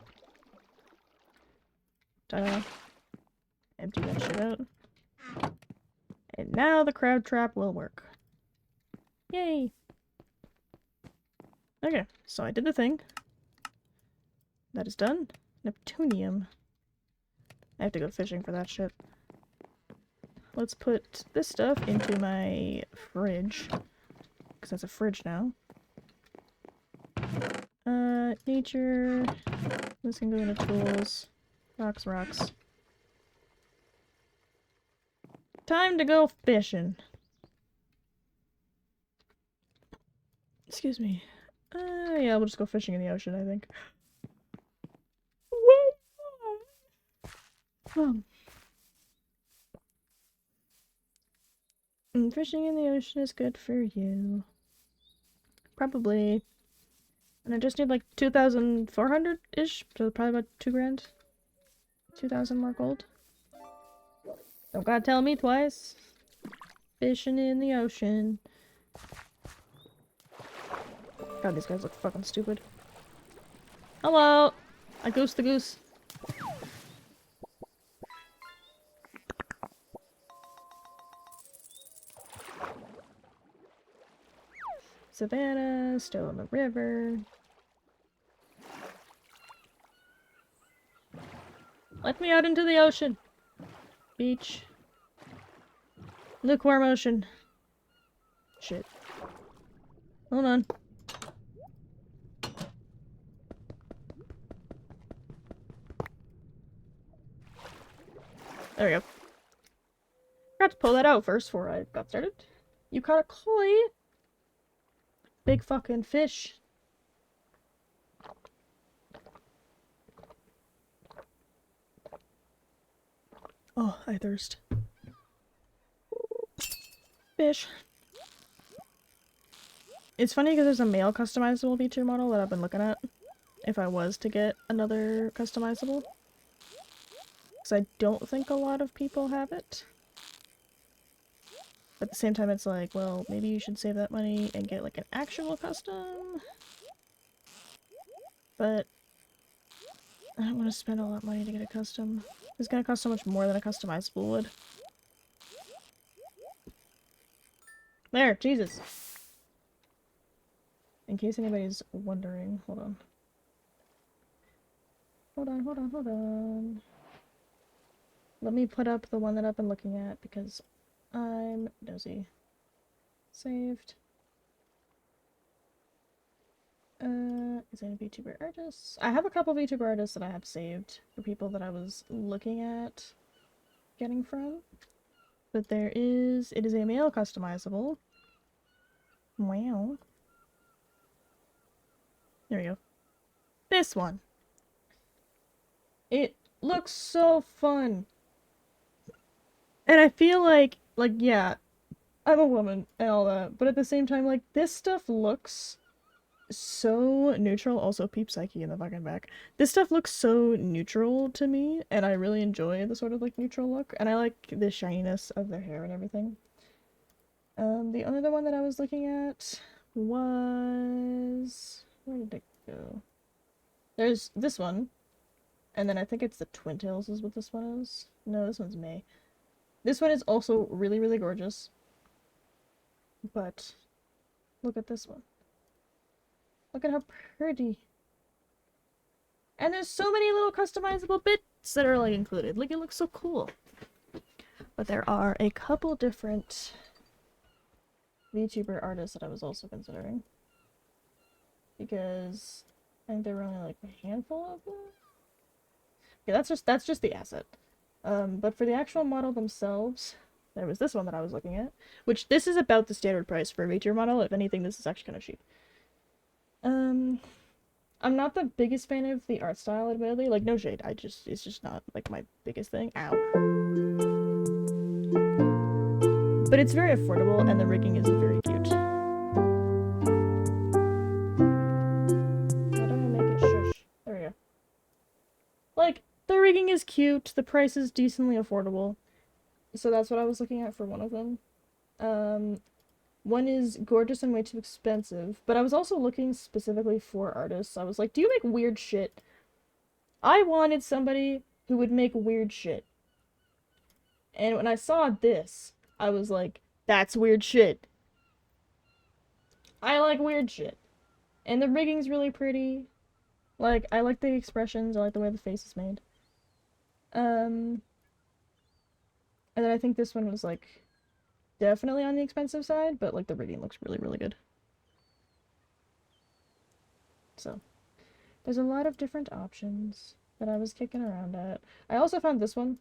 Ta-da. Empty that shit out. And now the crab trap will work. Yay! Okay, so I did the thing. That is done. Neptunium. I have to go fishing for that shit. Let's put this stuff into my fridge. Because that's a fridge now. Nature. This can go into tools. Rocks, rocks. Time to go fishing. Excuse me. Yeah, we'll just go fishing in the ocean, I think. Fishing in the ocean is good for you. Probably. And I just need like 2,400-ish, so probably about 2 grand. 2,000 more gold. Don't gotta tell me twice. Fishing in the ocean. God, these guys look fucking stupid. Hello! I goose the goose. Savannah, still in the river. Let me out into the ocean. Beach. Lukewarm ocean. Shit. Hold on. There we go. Forgot to pull that out first before I got started. You caught a koi? Big fucking fish. Oh, I thirst. Fish. It's funny because there's a male customizable VTuber model that I've been looking at. If I was to get another customizable. Because I don't think a lot of people have it. But at the same time, it's like, well, maybe you should save that money and get like an actual custom. But I don't want to spend all that money to get a custom. It's gonna cost so much more than a customizable would. There, Jesus. In case anybody's wondering, hold on. Hold on. Let me put up the one that I've been looking at because I'm nosy. Saved. Is there any VTuber artists? I have a couple VTuber artists that I have saved for people that I was looking at getting from. But it is a male customizable. Wow. There we go. This one. It looks so fun. And I feel like, yeah, I'm a woman and all that, but at the same time, like, this stuff looks so neutral. Also, peep Psyche in the fucking back. This stuff looks so neutral to me, and I really enjoy the sort of, like, neutral look, and I like the shininess of their hair and everything. The only other one that I was looking at was... where did it go? There's this one, and then I think it's the Twin Tails is what this one is. No, this one's May. This one is also really, really gorgeous. But look at this one. Look at how pretty. And there's so many little customizable bits that are like included. Like, it looks so cool. But there are a couple different VTuber artists that I was also considering. Because I think there were only like a handful of them. Yeah, that's just the asset. But for the actual model themselves, there was this one that I was looking at, which this is about the standard price for a VTuber model. If anything, this is actually kind of cheap. I'm not the biggest fan of the art style, admittedly. Like, no shade. It's just not like my biggest thing. Ow. But it's very affordable, and the rigging is very cute. How do I make it shush? There we go. Like, the rigging is cute, the price is decently affordable. So that's what I was looking at for one of them. One is gorgeous and way too expensive, but I was also looking specifically for artists. I was like, do you make weird shit? I wanted somebody who would make weird shit. And when I saw this, I was like, that's weird shit. I like weird shit. And the rigging's really pretty. Like, I like the expressions, I like the way the face is made. And then I think this one was, like, definitely on the expensive side, but, like, the rigging looks really, really good. So, there's a lot of different options that I was kicking around at. I also found this one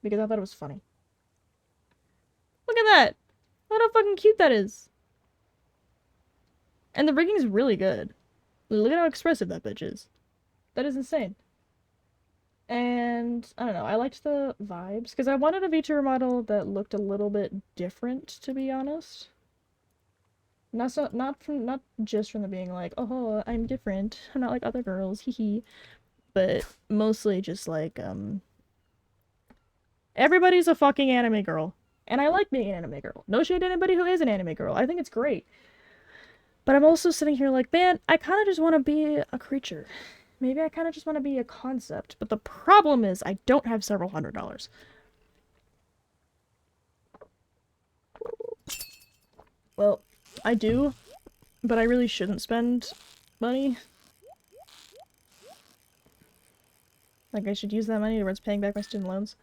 because I thought it was funny. Look at that! Look how fucking cute that is! And the rigging's really good. Look at how expressive that bitch is. That is insane. And, I don't know, I liked the vibes, because I wanted a VTuber model that looked a little bit different, to be honest. Not just from the being like, oh, I'm different, I'm not like other girls, hee. But mostly just like, everybody's a fucking anime girl. And I like being an anime girl. No shade to anybody who is an anime girl. I think it's great. But I'm also sitting here like, man, I kind of just want to be a creature. Maybe I kind of just want to be a concept. But the problem is I don't have several $100s. Well, I do, but I really shouldn't spend money. Like, I should use that money towards paying back my student loans.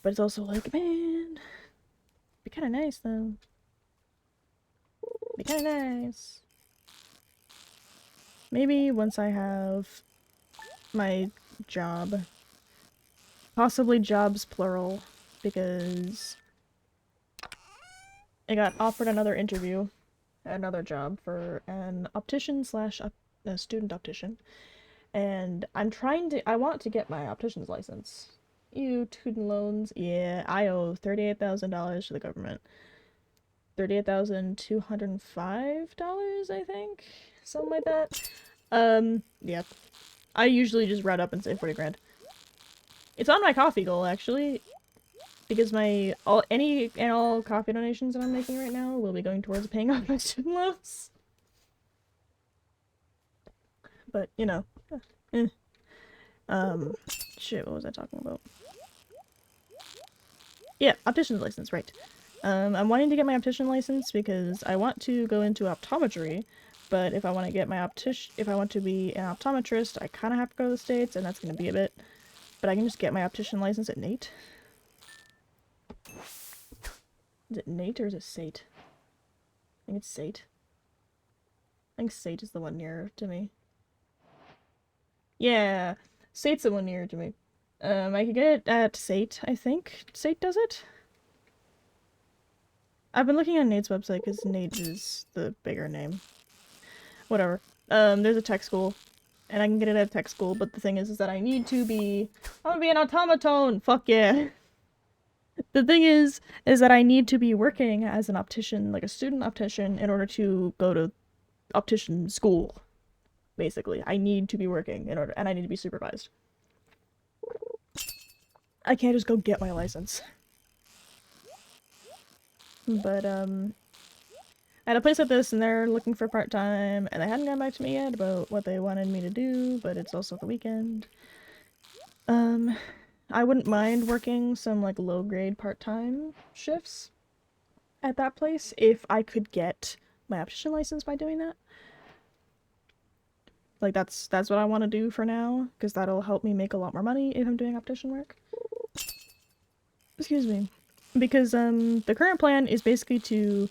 But it's also like, man, be kind of nice, though. Be kind of nice. Maybe once I have my job. Possibly jobs plural, because I got offered another interview, another job for an optician slash a student optician. And I want to get my optician's license. Ew, student loans. Yeah, I owe $38,000 to the government. $38,205, I think? Something like that. Yeah. I usually just round up and say 40 grand. It's on my coffee goal, actually, because my all coffee donations that I'm making right now will be going towards paying off my student loans. But, you know. Eh. Shit, what was I talking about? Yeah, optician's license, right. I'm wanting to get my optician license because I want to go into optometry, but if I want to get my if I want to be an optometrist, I kind of have to go to the States, and that's going to be a bit. But I can just get my optician license at Nate. Is it Nate or is it Sate? I think it's Sate. I think Sate is the one nearer to me. Yeah, Sate's the one nearer to me. I could get it at Sate, I think. Sate does it? I've been looking on Nate's website because Nate is the bigger name. Whatever. There's a tech school, and I can get it at tech school, but the thing is that I need to be... I'm gonna be an automaton! Fuck yeah! The thing is that I need to be working as an optician, like a student optician, in order to go to optician school. Basically, I need to be working in order, and I need to be supervised. I can't just go get my license. But, I had a place like this, and they're looking for part-time, and they hadn't gotten back to me yet about what they wanted me to do, but it's also the weekend. I wouldn't mind working some, like, low-grade part-time shifts at that place if I could get my optician license by doing that. Like, that's what I want to do for now, because that'll help me make a lot more money if I'm doing optician work. Excuse me. Because, the current plan is basically to...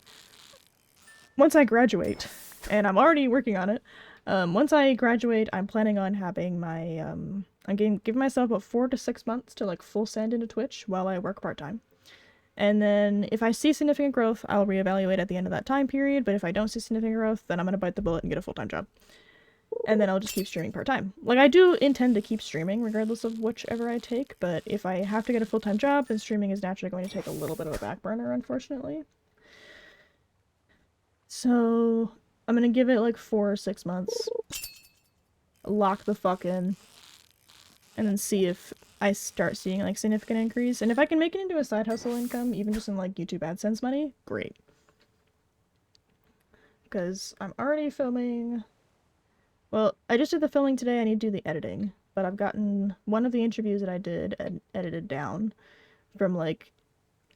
Once I graduate, and I'm already working on it, once I graduate, I'm planning on having my, I'm giving myself about 4 to 6 months to, like, full send into Twitch while I work part-time. And then, if I see significant growth, I'll reevaluate at the end of that time period, but if I don't see significant growth, then I'm gonna bite the bullet and get a full-time job. And then I'll just keep streaming part-time. Like, I do intend to keep streaming, regardless of whichever I take, but if I have to get a full-time job, then streaming is naturally going to take a little bit of a back burner, unfortunately. So, I'm gonna give it like 4 or 6 months. Lock the fuck in. And then see if I start seeing like significant increase. And if I can make it into a side hustle income, even just in like YouTube AdSense money, great. Because I'm already filming... Well, I just did the filming today, I need to do the editing. But I've gotten one of the interviews that I did edited down from like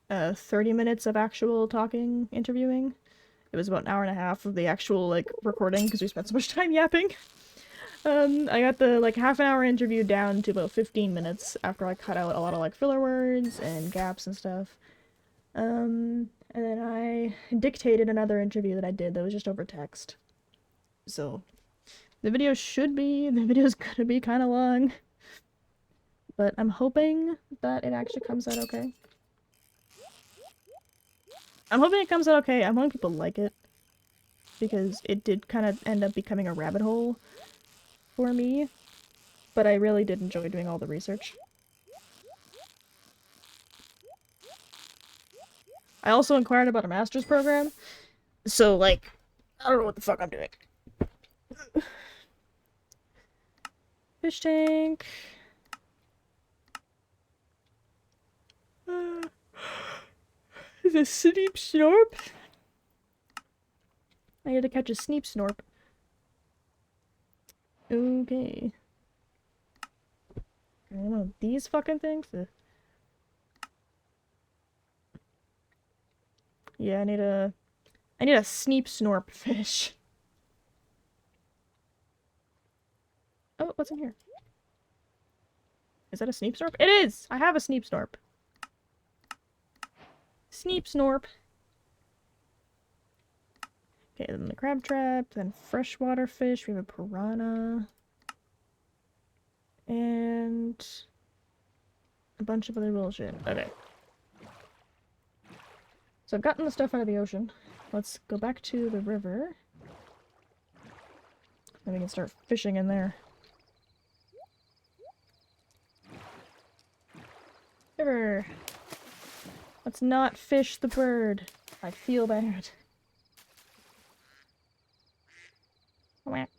30 minutes of actual talking, interviewing. It was about an hour and a half of the actual, like, recording, because we spent so much time yapping. I got the, like, half an hour interview down to about 15 minutes after I cut out a lot of, like, filler words and gaps and stuff. And then I dictated another interview that I did that was just over text. So, the video's gonna be kind of long. But I'm hoping that it actually comes out okay. I'm hoping it comes out okay. I'm hoping people like it. Because it did kind of end up becoming a rabbit hole for me. But I really did enjoy doing all the research. I also inquired about a master's program. So, like, I don't know what the fuck I'm doing. Fish tank. Is a Sneep Snorp? I had to catch a Sneep Snorp. Okay. One of these fucking things? Yeah, I need a Sneep Snorp fish. Oh, what's in here? Is that a Sneep Snorp? It is! I have a Sneep Snorp. Sneep Snorp. Okay, then the crab trap, then freshwater fish, we have a piranha. And a bunch of other bullshit. Okay. So I've gotten the stuff out of the ocean. Let's go back to the river. Then we can start fishing in there. River! Let's not fish the bird. I feel bad. Whack.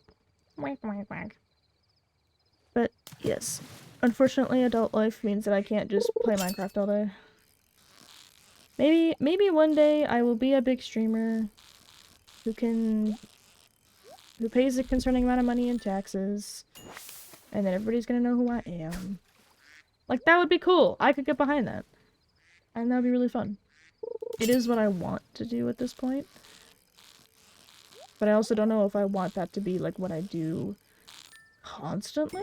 Whack, whack, whack. But, yes. Unfortunately, adult life means that I can't just play Minecraft all day. Maybe one day I will be a big streamer who pays a concerning amount of money in taxes, and then everybody's gonna know who I am. Like, that would be cool. I could get behind that. And that would be really fun. It is what I want to do at this point. But I also don't know if I want that to be, like, what I do constantly?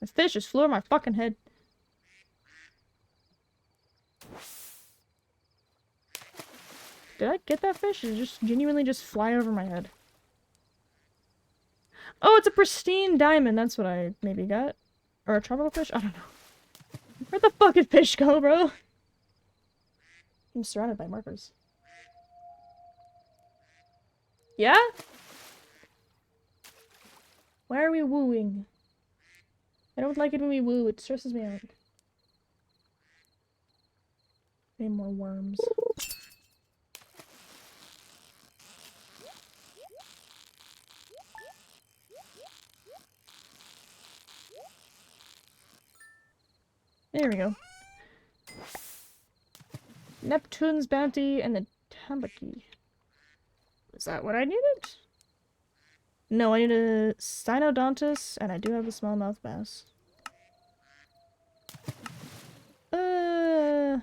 The fish just flew over my fucking head. Did I get that fish? Or did it just genuinely just fly over my head? Oh, it's a pristine diamond. That's what I maybe got. Or a tropical fish? I don't know. Where'd the fucking fish go, bro? I'm surrounded by markers. Yeah? Why are we wooing? I don't like it when we woo. It stresses me out. Any more worms. There we go. Neptune's Bounty and the Tambaki. Is that what I needed? No, I need a Cynodontus, and I do have a smallmouth bass. I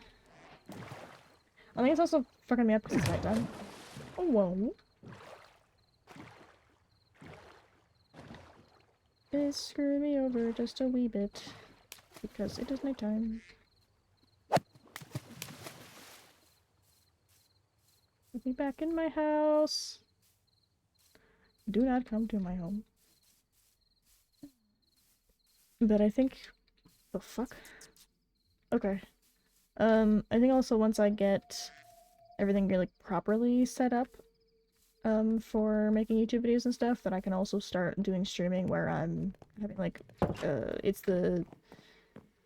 think it's also fucking me up because it's nighttime. Oh, whoa. It screwed me over just a wee bit. Because it is nighttime. Put me back in my house. Do not come to my home. But I think... The fuck? Okay. I think also once I get everything really properly set up, for making YouTube videos and stuff, that I can also start doing streaming where I'm having, like, it's the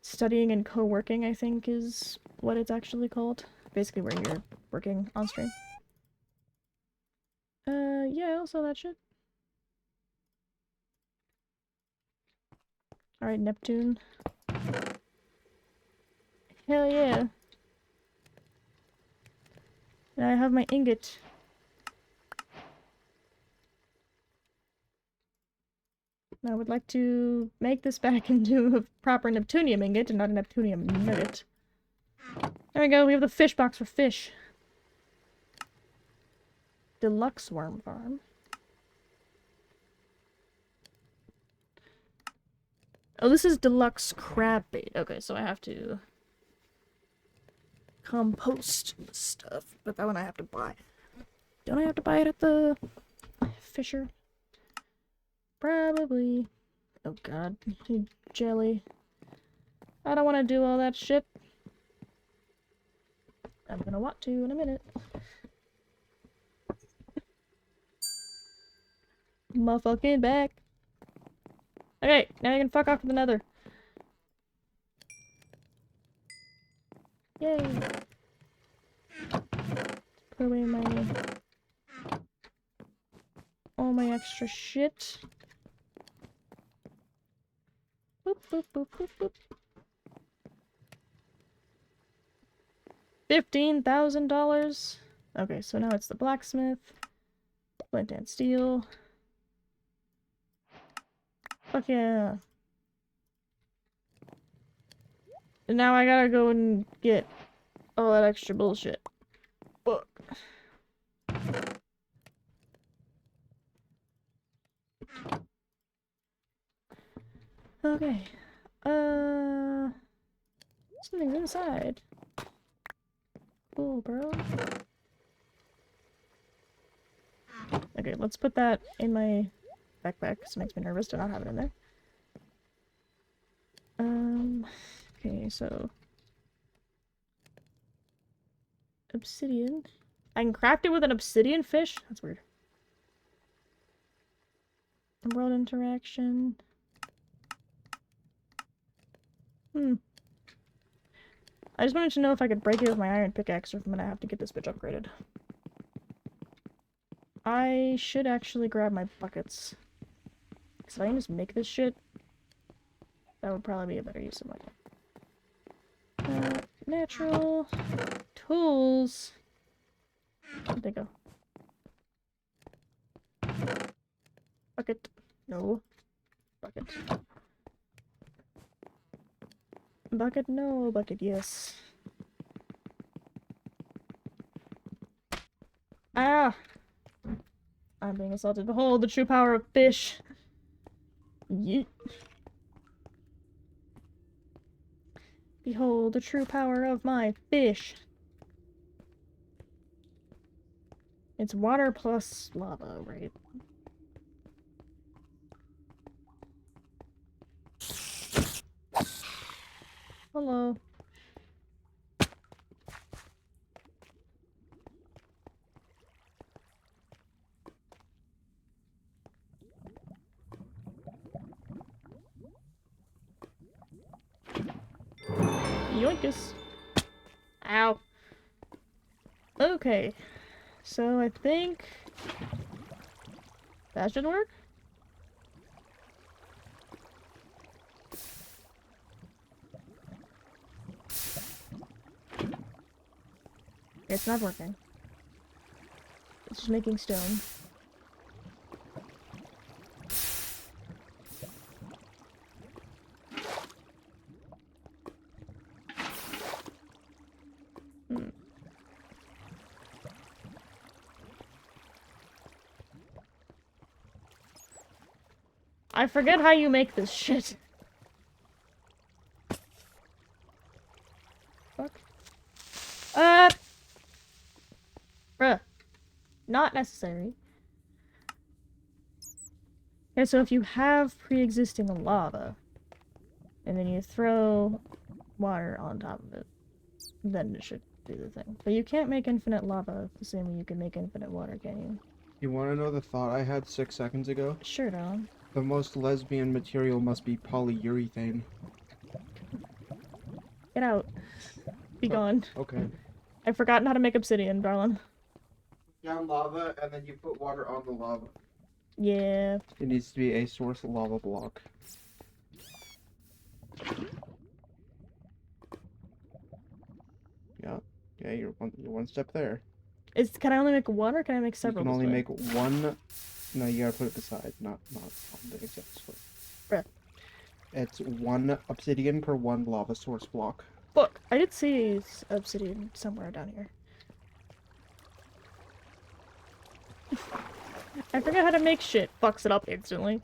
studying and co-working, I think is what it's actually called. Basically where you're working on stream. Yeah, also that shit. Alright, Neptune. Hell yeah. And I have my ingot. I would like to make this back into a proper Neptunium ingot and not a Neptunium nugget. There we go, we have the fish box for fish. Deluxe worm farm. Oh, this is deluxe crab bait. Okay, so I have to compost stuff, but that one I have to buy. Don't I have to buy it at the Fisher? Probably. Oh god, jelly. I don't want to do all that shit. I'm gonna want to in a minute. Motherfucking back. Okay, now you can fuck off to the nether. Yay. Put away all my extra shit. Boop, boop, boop, boop, boop. $15,000. Okay, so now it's the blacksmith. Flint and steel. Fuck yeah. And now I gotta go and get all that extra bullshit. Fuck. Okay. Something's inside. Cool, bro. Okay, let's put that in my backpack, because it makes me nervous to not have it in there. Okay, so... Obsidian. I can craft it with an obsidian fish? That's weird. World interaction. I just wanted to know if I could break it with my iron pickaxe or if I'm gonna have to get this bitch upgraded. I should actually grab my buckets. Because if I can just make this shit, that would probably be a better use of my time. Natural tools. Where'd they go? Bucket. No. Bucket. Bucket, no. Bucket, yes. Ah! I'm being assaulted. Behold the true power of fish. Yeet. Behold the true power of my fish. It's water plus lava, right? Hello. Yoinkus. Ow. Okay. So I think that should work. It's not working. It's just making stone. I forget how you make this shit. Fuck. Bruh. Not necessary. Okay, so if you have pre-existing lava, and then you throw water on top of it, then it should do the thing. But you can't make infinite lava the same way you can make infinite water, can you? You want to know the thought I had 6 seconds ago? Sure, darling. The most lesbian material must be polyurethane. Get out. Be gone. Okay. I've forgotten how to make obsidian, darling. Down lava, and then you put water on the lava. Yeah. It needs to be a source lava block. Yeah. Yeah, you're one step there. Can I only make one, or can I make several? You can only this way? make one. No, you gotta put it beside, not on the exact spot. Bruh. It's one obsidian per one lava source block. Look, I did see obsidian somewhere down here. I forgot how to make shit. Fucks it up instantly.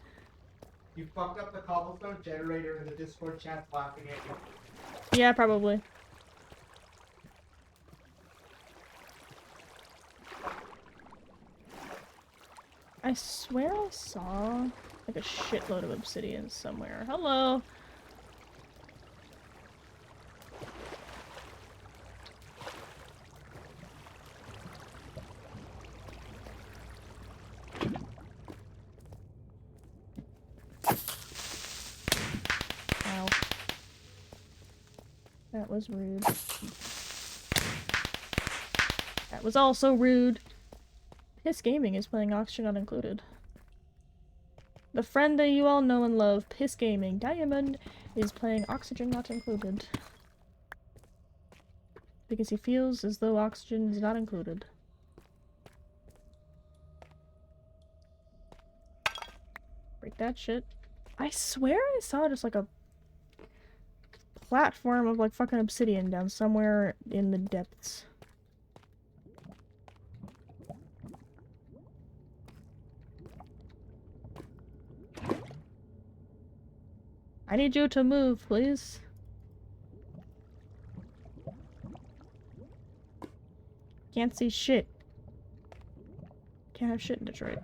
You fucked up the cobblestone generator and the Discord chat's laughing at you. Yeah, probably. I swear I saw like a shitload of obsidian somewhere. Hello. Ow. That was rude. That was also rude. Piss Gaming is playing Oxygen Not Included. The friend that you all know and love, Piss Gaming Diamond, is playing Oxygen Not Included. Because he feels as though oxygen is not included. Break that shit. I swear I saw just like a platform of like fucking obsidian down somewhere in the depths. I need you to move, please. Can't see shit. Can't have shit in Detroit.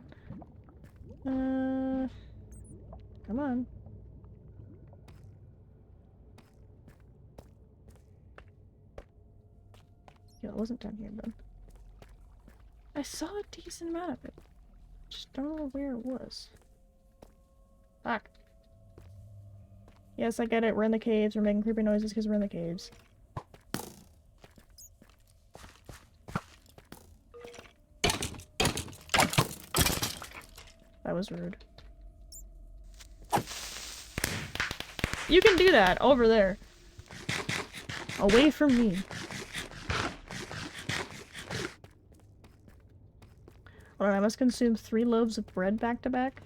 Come on. Yeah, it wasn't down here, then. I saw a decent amount of it. Just don't know where it was. Fuck. Yes, I get it. We're in the caves. We're making creepy noises because we're in the caves. was rude. You can do that over there. Away from me. Hold on, I must consume 3 loaves of bread back to back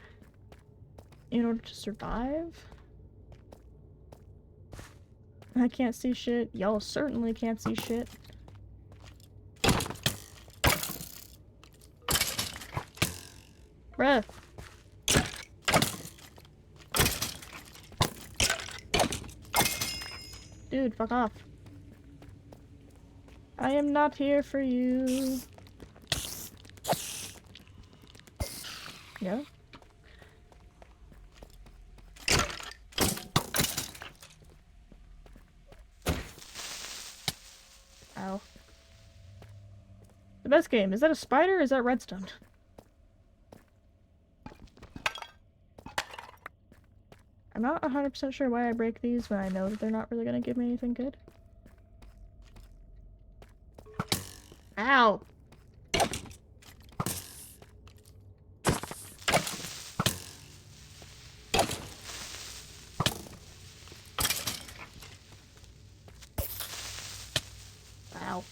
in order to survive. I can't see shit. Y'all certainly can't see shit. Bruh. Dude, fuck off. I am not here for you. Yeah? Ow. The best game. Is that a spider or is that redstone? I'm not 100% sure why I break these when I know that they're not really gonna give me anything good. Ow! Ow.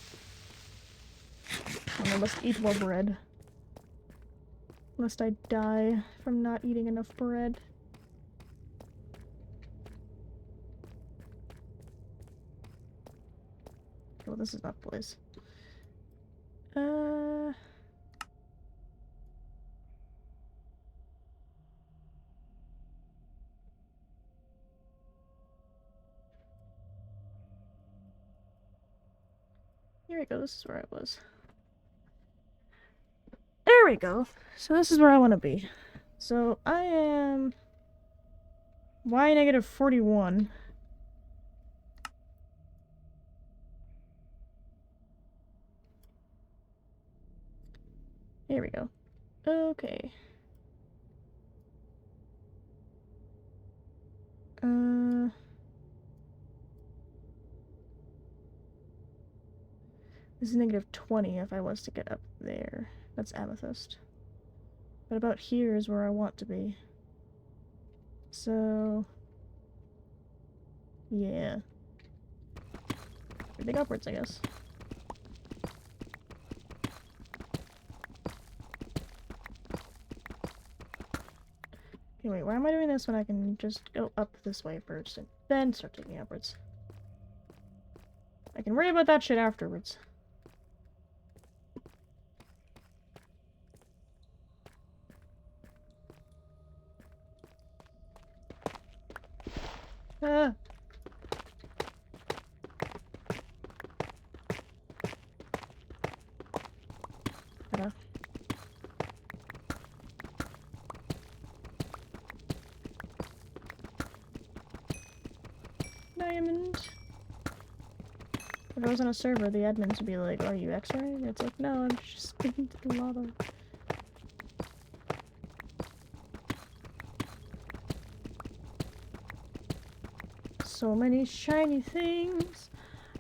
I must eat more bread. Lest I die from not eating enough bread. Well, this is not the place. Here we go, this is where I was. There we go. So this is where I want to be. So I am... Y negative 41. Here we go. Okay. This is negative 20 if I was to get up there. That's amethyst. But about here is where I want to be. So... yeah. Everything upwards, I guess. Okay, wait, why am I doing this when I can just go up this way first and then start taking upwards? I can worry about that shit afterwards. Ah! Hello. Diamond. If I was on a server, the admins would be like, "Are you X-ray?" And it's like, "No, I'm just speaking to the lava." So many shiny things.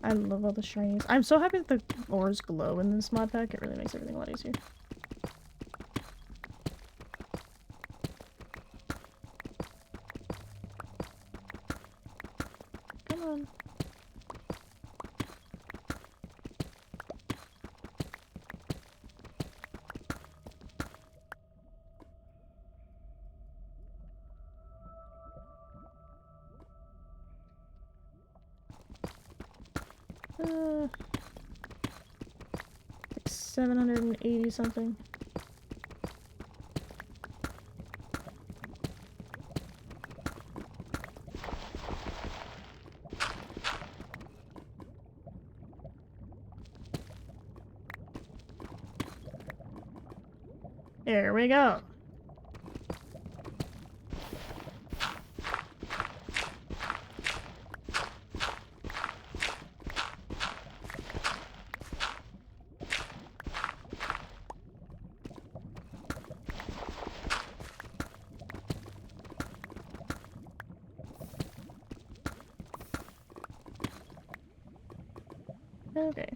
I love all the shinies. I'm so happy that the ores glow in this mod pack. It really makes everything a lot easier. Come on. Like 780 something. There we go. Okay.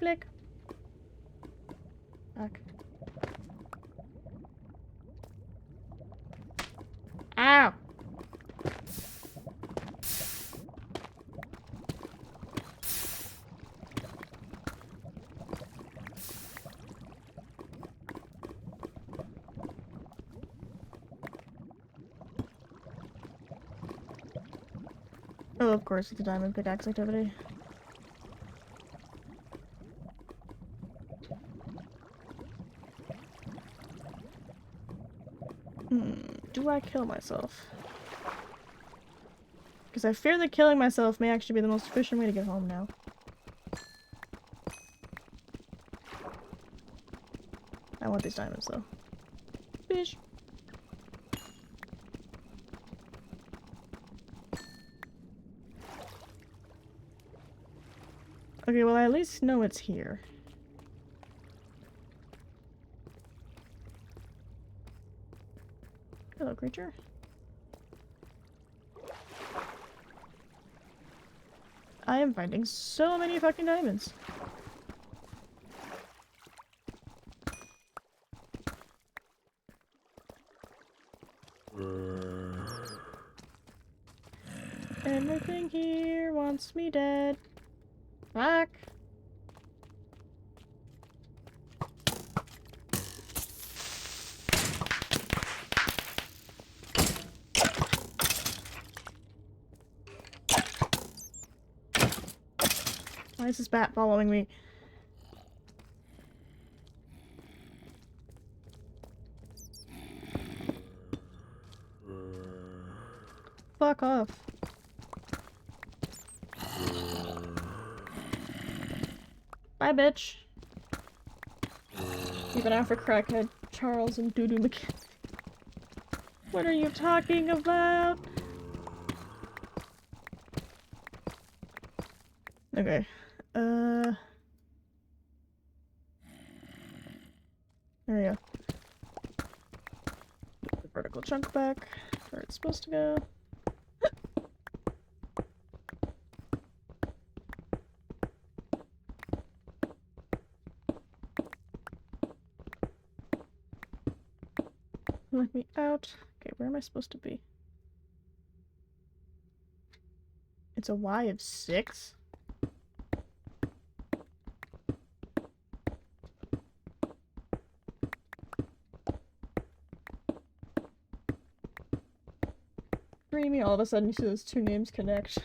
Flick. Fuck. Ow! Oh, of course, it's a diamond pickaxe activity. Do I kill myself? Because I fear that killing myself may actually be the most efficient way to get home now. I want these diamonds, though. Fish. Okay, well, I at least know it's here. Hello, creature. I am finding so many fucking diamonds. Everything here wants me dead. Fuck. Why is this bat following me? Fuck off. Bye, bitch. Keep an eye for crackhead Charles and Doodoo McKinney. What are you talking about? Okay. There we go. Put the vertical chunk back where it's supposed to go. Let me out. Okay, where am I supposed to be? It's a Y of 6? Dreamy, all of a sudden you see those two names connect.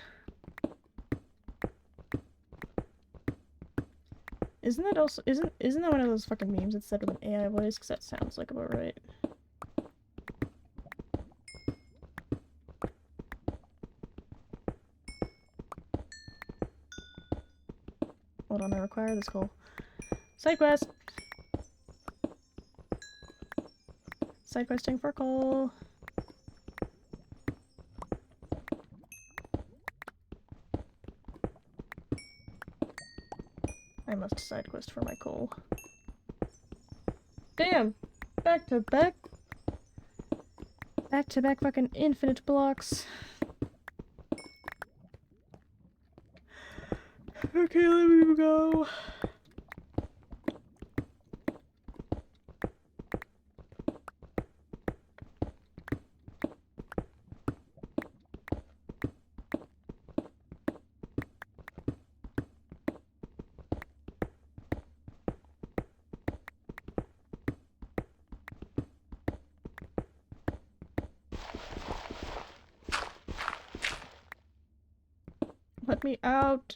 Isn't that also- isn't that one of those fucking memes that's said with an AI voice? Because that sounds like about right. Hold on, I require this coal. Side quest! Side questing for coal. I must side quest for my coal. Damn! Back to back! Back to back fucking infinite blocks. Okay, let me go. Let me out.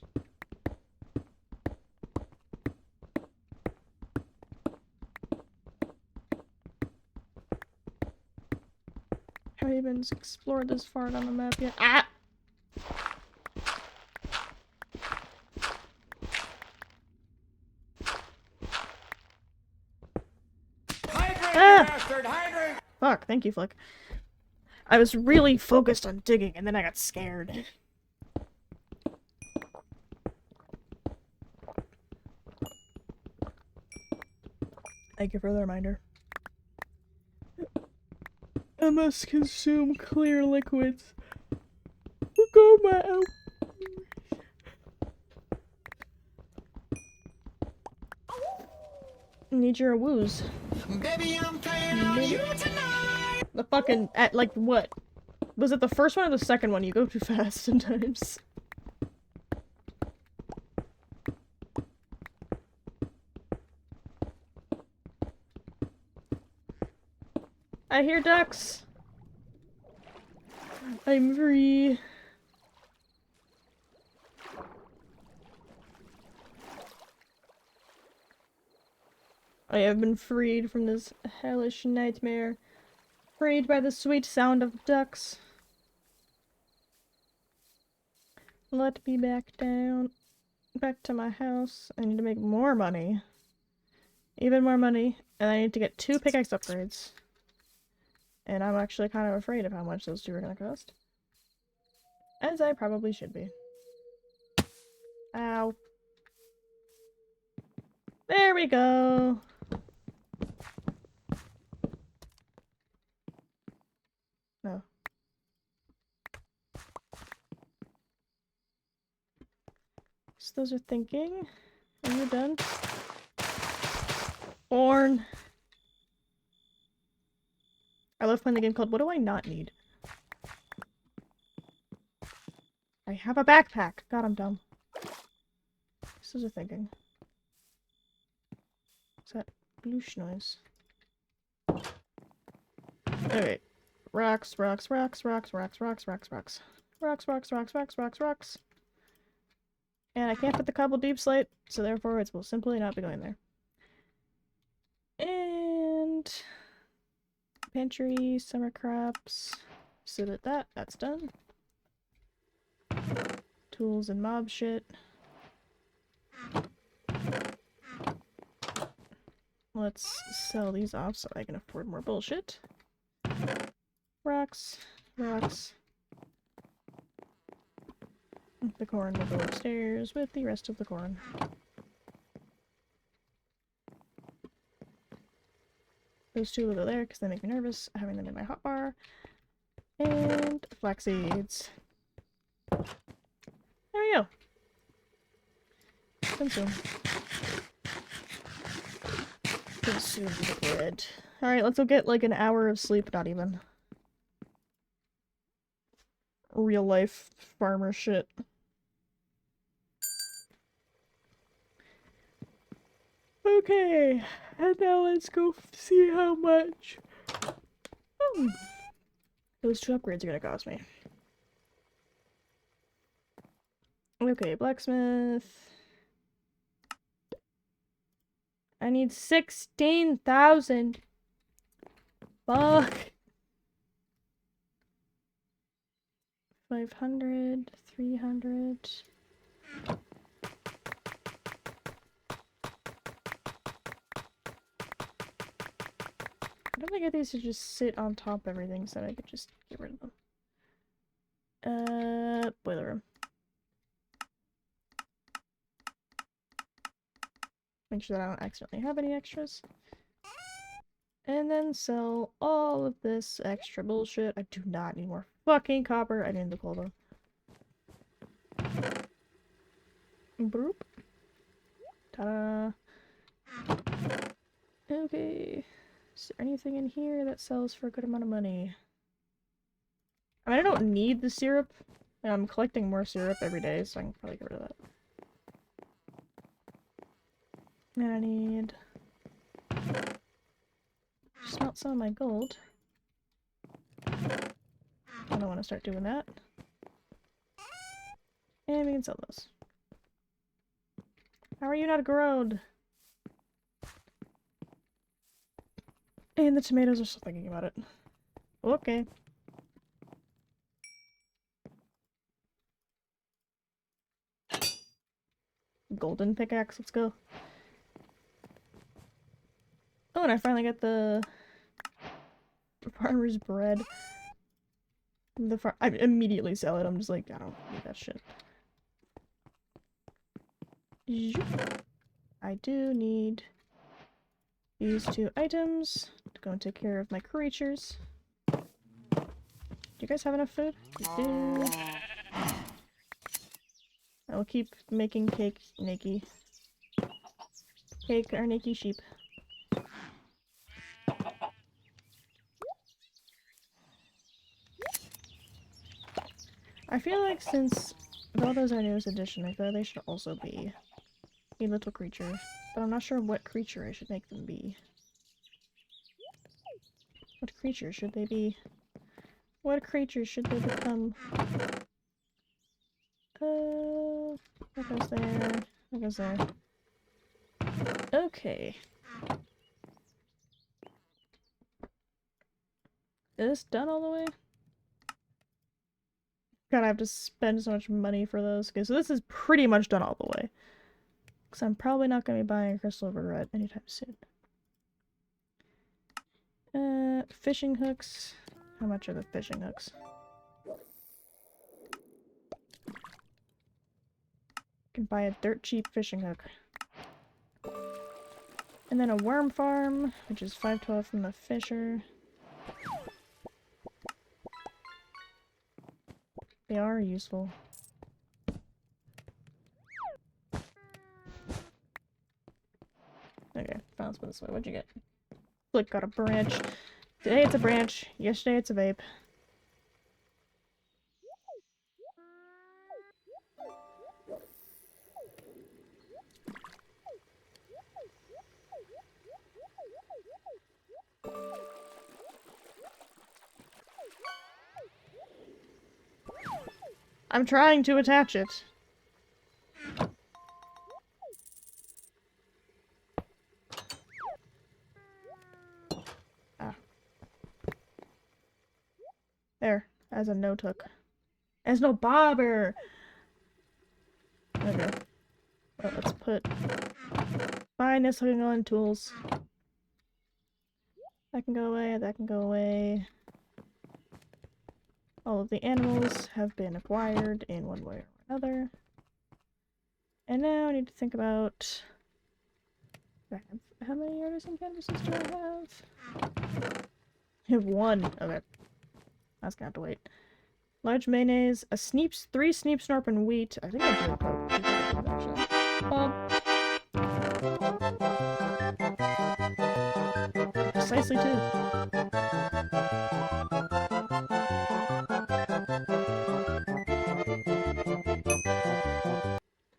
Haven't even explored this far on the map yet. Ah! Hydrate, Ah! you bastard! Hydrate! Fuck, thank you, Flick. I was really focused on digging and then I got scared. Thank you for the reminder. I must consume clear liquids. Go my need your woos. Baby, I'm playing on you tonight. The fucking at like what? Was it the first one or the second one? You go too fast sometimes. I hear ducks. I'm free. I have been freed from this hellish nightmare. Freed by the sweet sound of ducks. Let me back down. Back to my house. I need to make more money. Even more money. And I need to get 2 pickaxe upgrades. And I'm actually kind of afraid of how much those 2 are gonna cost. As I probably should be. Ow. There we go. No. So those are thinking. Are you done? Orn. I love playing the game called What Do I Not Need? I have a backpack. God, I'm dumb. Those are thinking. What's that bloosh noise? Okay. Rocks, rocks, rocks, rocks, rocks, rocks, rocks, rocks. Rocks, rocks, rocks, rocks, rocks, rocks. And I can't fit the cobble deep slate, so therefore it will simply not be going there. And pantry, summer crops. So that's done. Tools and mob shit. Let's sell these off so I can afford more bullshit. Rocks, rocks. The corn will go upstairs with the rest of the corn. Those 2 will go there because they make me nervous having them in my hotbar. And flax seeds. There we go. Consume. Consume the bread. Alright, let's go get like an hour of sleep, not even. Real life farmer shit. Okay, and now let's go see how much those 2 upgrades are gonna cost me. Okay, blacksmith. I need 16,000. Fuck. 500, 300. I don't think I get these to just sit on top of everything so I could just get rid of them. Boiler room. Make sure that I don't accidentally have any extras. And then sell all of this extra bullshit. I do not need more fucking copper. I need the coal though. Broop. Ta-da. Okay. Is there anything in here that sells for a good amount of money? I mean, I don't need the syrup. I'm collecting more syrup every day, so I can probably get rid of that. And I need... smelt some of my gold. I don't want to start doing that. And we can sell those. How are you not grown? And the tomatoes are still thinking about it. Okay. Golden pickaxe, let's go. Oh, and I finally got the farmer's bread. I immediately sell it. I'm just like, I don't need that shit. I do need these 2 items to go and take care of my creatures. Do you guys have enough food? You do. I will keep making cake, Nakey. Cake or Nakey sheep. I feel like since Velda's our newest addition, I feel like they should also be a little creature. But I'm not sure what creature I should make them be. What creature should they be? What creature should they become? That goes there. That goes there. Okay. Is this done all the way? God, I have to spend so much money for those. Okay, so this is pretty much done all the way. Because I'm probably not going to be buying a crystal of regret anytime soon. Fishing hooks. How much are the fishing hooks? Can buy a dirt cheap fishing hook. And then a worm farm, which is 512 from the fisher. They are useful. Okay, fine, let's put it this way. What'd you get? Look, got a branch. Today it's a branch. Yesterday it's a vape. I'm trying to attach it. Ah. There. As a no took. As no bobber! Okay. Well, let's put finest hooking on tools. That can go away, that can go away. All of the animals have been acquired in one way or another. And now I need to think about... How many artisan canvases do I have? I have one. Okay. That's gonna have to wait. Large mayonnaise, a sneeps, 3 sneep snorp and wheat. I think I do both actually. Precisely 2.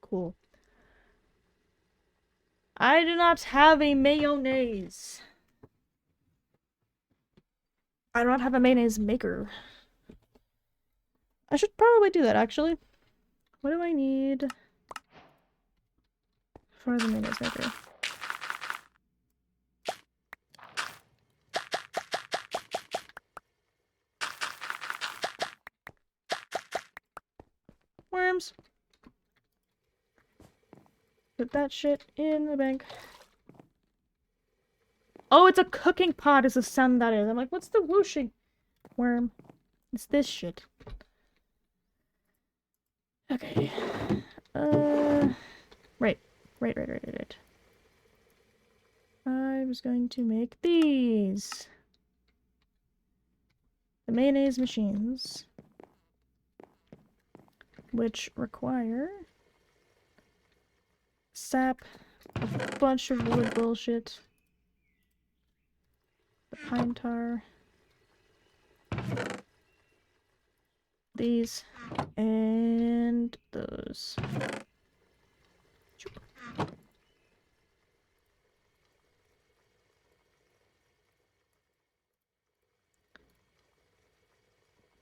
Cool. I do not have a mayonnaise. I do not have a mayonnaise maker. I should probably do that, actually. What do I need for the mayonnaise maker? Worms! Put that shit in the bank. Oh, it's a cooking pot is the sound that is. I'm like, what's the whooshing? Worm. It's this shit. Okay. Right. I was going to make these. The mayonnaise machines. Which require sap, a bunch of wood bullshit, the pine tar, these, and those.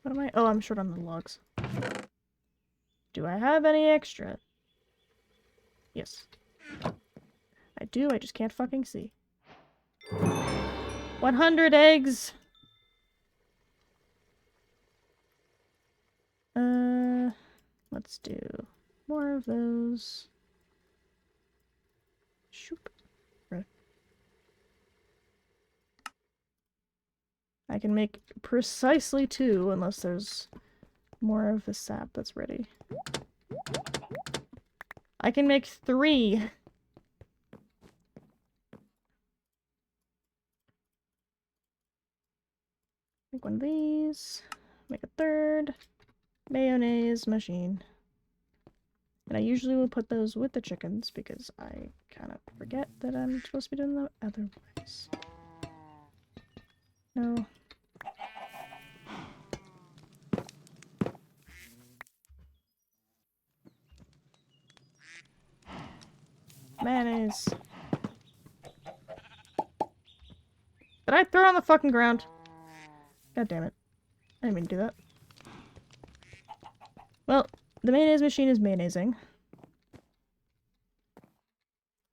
What am I? Oh, I'm short on the logs. Do I have any extra? Yes. I do, I just can't fucking see. 100 eggs! Let's do more of those. Shoop. Right. I can make precisely 2 unless there's more of the sap that's ready. I can make 3. Make one of these. Make a 3rd. Mayonnaise machine. And I usually will put those with the chickens because I kind of forget that I'm supposed to be doing them otherwise. No. Mayonnaise. Did I throw it on the fucking ground? God damn it. I didn't mean to do that. Well, the mayonnaise machine is mayonnaising.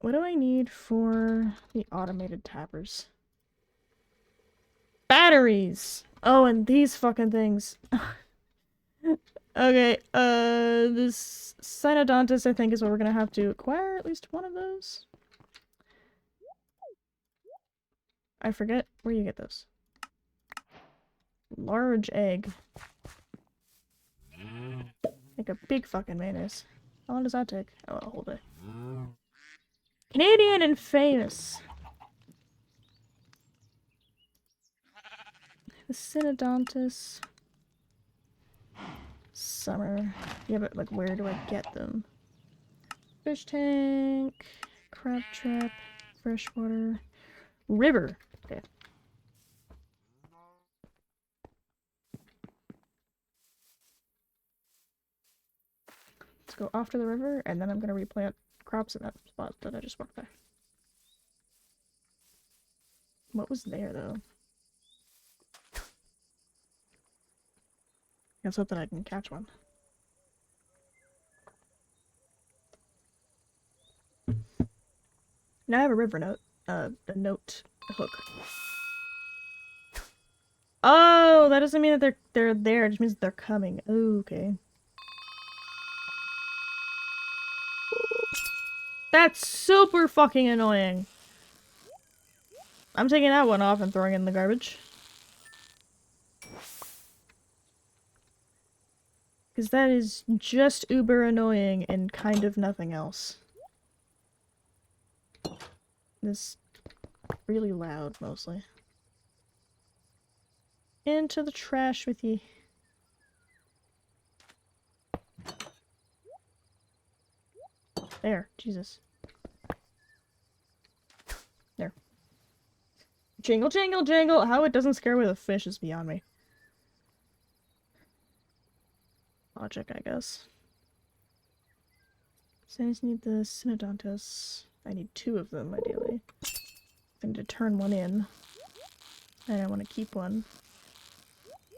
What do I need for the automated tappers? Batteries! Oh, and these fucking things. Okay, this Cynodontis, I think, is what we're gonna have to acquire, at least one of those. I forget where you get those. Large egg. Like a big fucking mayonnaise. How long does that take? Oh, a whole day. Canadian and famous. The Cynodontis. Summer. Yeah, but like, where do I get them? Fish tank. Crab trap. Freshwater. River. Okay. Let's go off to the river, and then I'm gonna replant crops in that spot that I just walked by. What was there, though? Let's hope that I can catch one. Now I have a river note. A hook. Oh, that doesn't mean that they're there. It just means that they're coming. Oh, okay. That's super fucking annoying. I'm taking that one off and throwing it in the garbage. Because that is just uber annoying and kind of nothing else. It's really loud, mostly. Into the trash with ye. There, Jesus. There. Jingle, jingle, jingle! How it doesn't scare away the fish is beyond me. Logic, I guess. So I just need the Cynodontis. I need 2 of them, ideally. I need to turn one in. And I want to keep one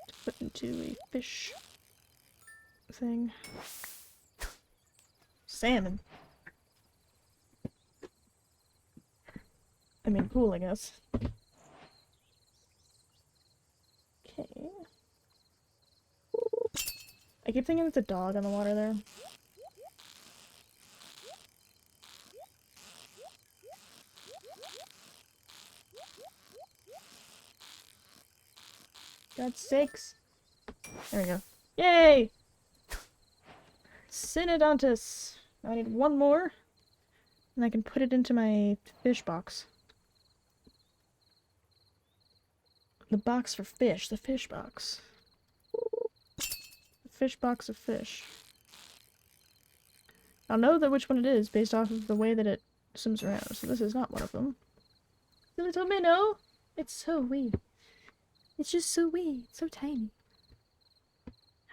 to put into a fish thing. Salmon. I mean, cool, I guess. Okay. I keep thinking it's a dog on the water there. God's sakes. There we go. Yay! Cynodontis. Now I need one more. And I can put it into my fish box. The box for fish. The fish box. The fish box of fish. I'll know that which one it is based off of the way that it swims around. So this is not one of them. The little minnow! It's so wee. It's just so wee. It's so tiny.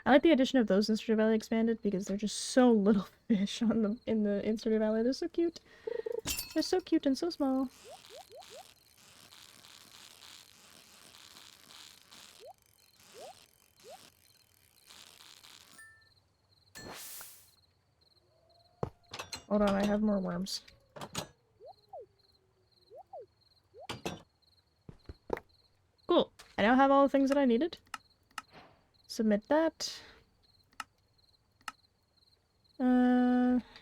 I like the addition of those in Stardew Valley Expanded because they're just so little fish on them in Stardew Valley. They're so cute. They're so cute and so small. Hold on, I have more worms. Cool. I now have all the things that I needed. Submit that.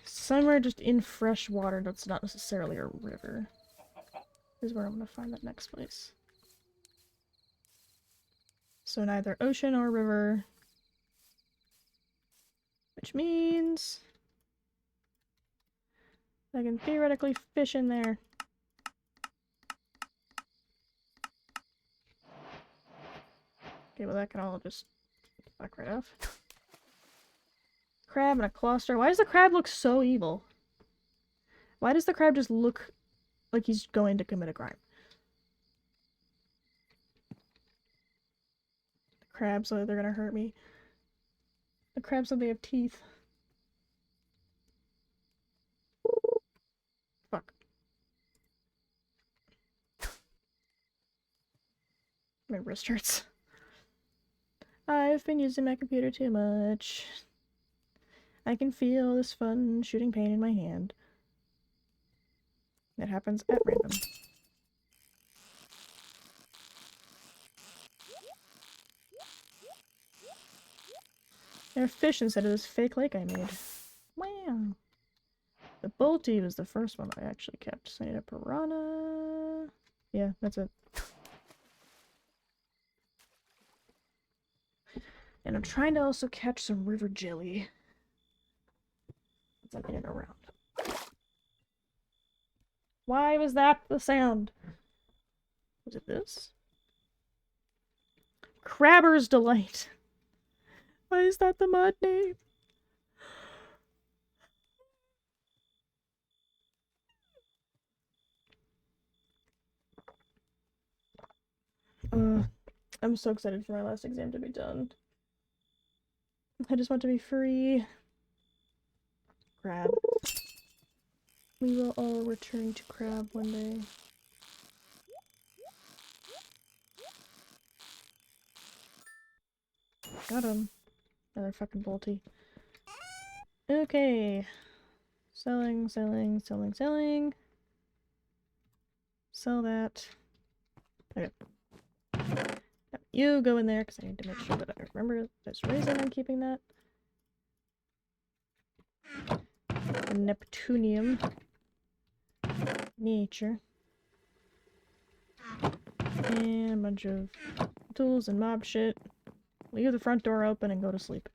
Somewhere just in fresh water that's not necessarily a river is where I'm gonna find that next place. So neither ocean or river. Which means I can theoretically fish in there. Okay, well that can all just back right off. Crab and a cluster. Why does the crab look so evil? Why does the crab just look like he's going to commit a crime? The crabs, they're gonna hurt me. The crabs, they have teeth. Fuck. wrist hurts. I've been using my computer too much. I can feel this fun shooting pain in my hand. It happens at random. They're fish instead of this fake lake I made. Wow. The Bolty was the first one I actually kept. So I need a piranha. Yeah, that's it. And I'm trying to also catch some river jelly. As I'm in and around. Why was that the sound? Was it this? Crabber's Delight. Why is that the mod name? I'm so excited for my last exam to be done. I just want to be free. Crab. We will all return to crab one day. Got him. Another fucking Bolty. Okay. Selling, selling, selling, selling. Sell that. Okay. Now you go in there because I need to make sure that I remember there's a reason I'm keeping that. The Neptunium. Nature. And a bunch of tools and mob shit. Leave the front door open and go to sleep.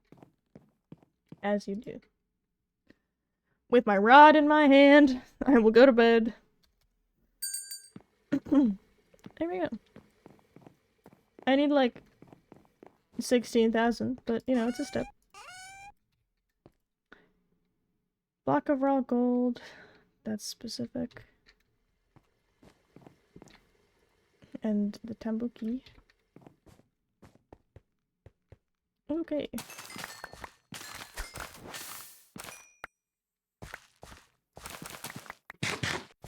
As you do. With my rod in my hand, I will go to bed. There we go. I need like 16,000, but you know, it's a step. Block of raw gold. That's specific. And the Tambuki. Okay.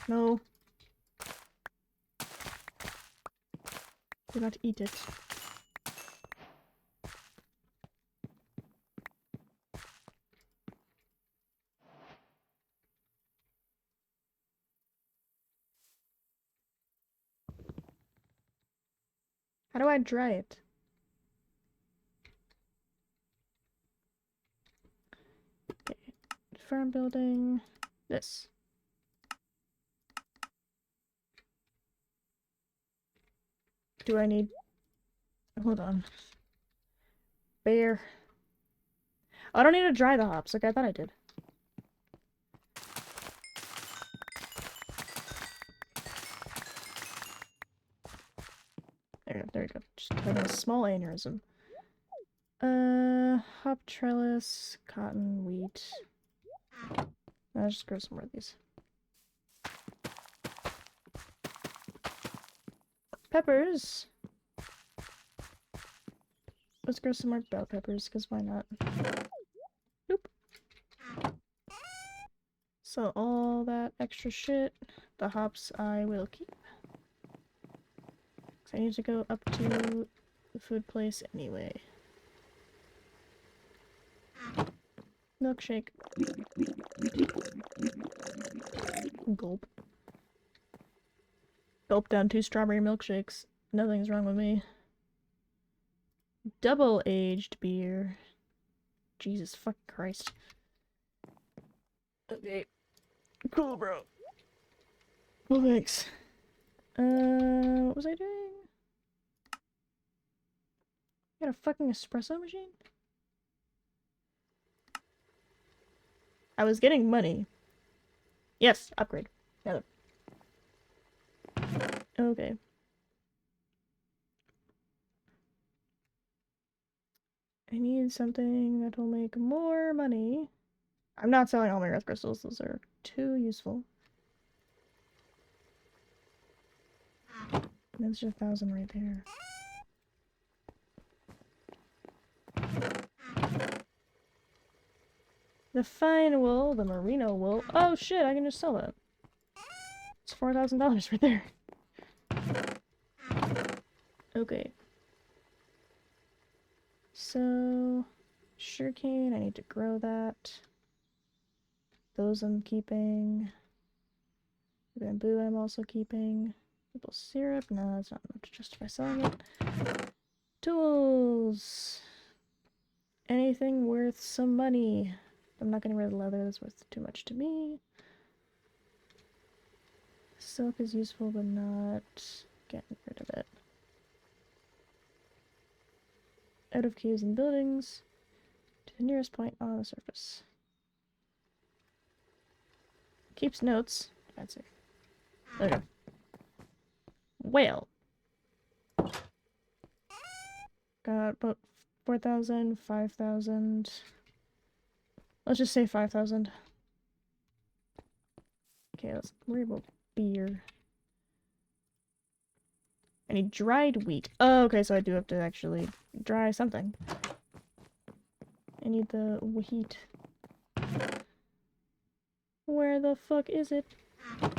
No. Do not eat it. How do I dry it? Okay. Farm building. This. Do I need... Hold on. Bear. Oh, I don't need to dry the hops. Okay, I thought I did. There we go. Just having a small aneurysm. Hop trellis, cotton, wheat. I'll just grow some more of these. Peppers. Let's grow some more bell peppers, because why not? Nope. So all that extra shit, the hops I will keep. I need to go up to the food place anyway. Milkshake. Gulp. Gulp down 2 strawberry milkshakes. Nothing's wrong with me. Double aged beer. Jesus fucking Christ. Okay. Cool, bro. Well, thanks. What was I doing? Got a fucking espresso machine? I was getting money. Yes, upgrade. Got it. Okay. I need something that will make more money. I'm not selling all my earth crystals, those are too useful. There's just 1,000 right there. The fine wool, the merino wool. Oh shit, I can just sell that. It's $4,000 right there. Okay. So, sugarcane, I need to grow that. Those I'm keeping. Bamboo I'm also keeping. Maple syrup, no, that's not enough to justify selling it. Tools! Anything worth some money. I'm not getting rid of the leather, that's worth too much to me. Silk is useful, but not getting rid of it. Out of caves and buildings. To the nearest point on the surface. Keeps notes. Fancy. Okay. Well. Got about 4,000, 5,000. Let's just say 5,000. Okay, let's worry about beer. I need dried wheat. Oh, okay, so I do have to actually dry something. I need the wheat. Where the fuck is it? I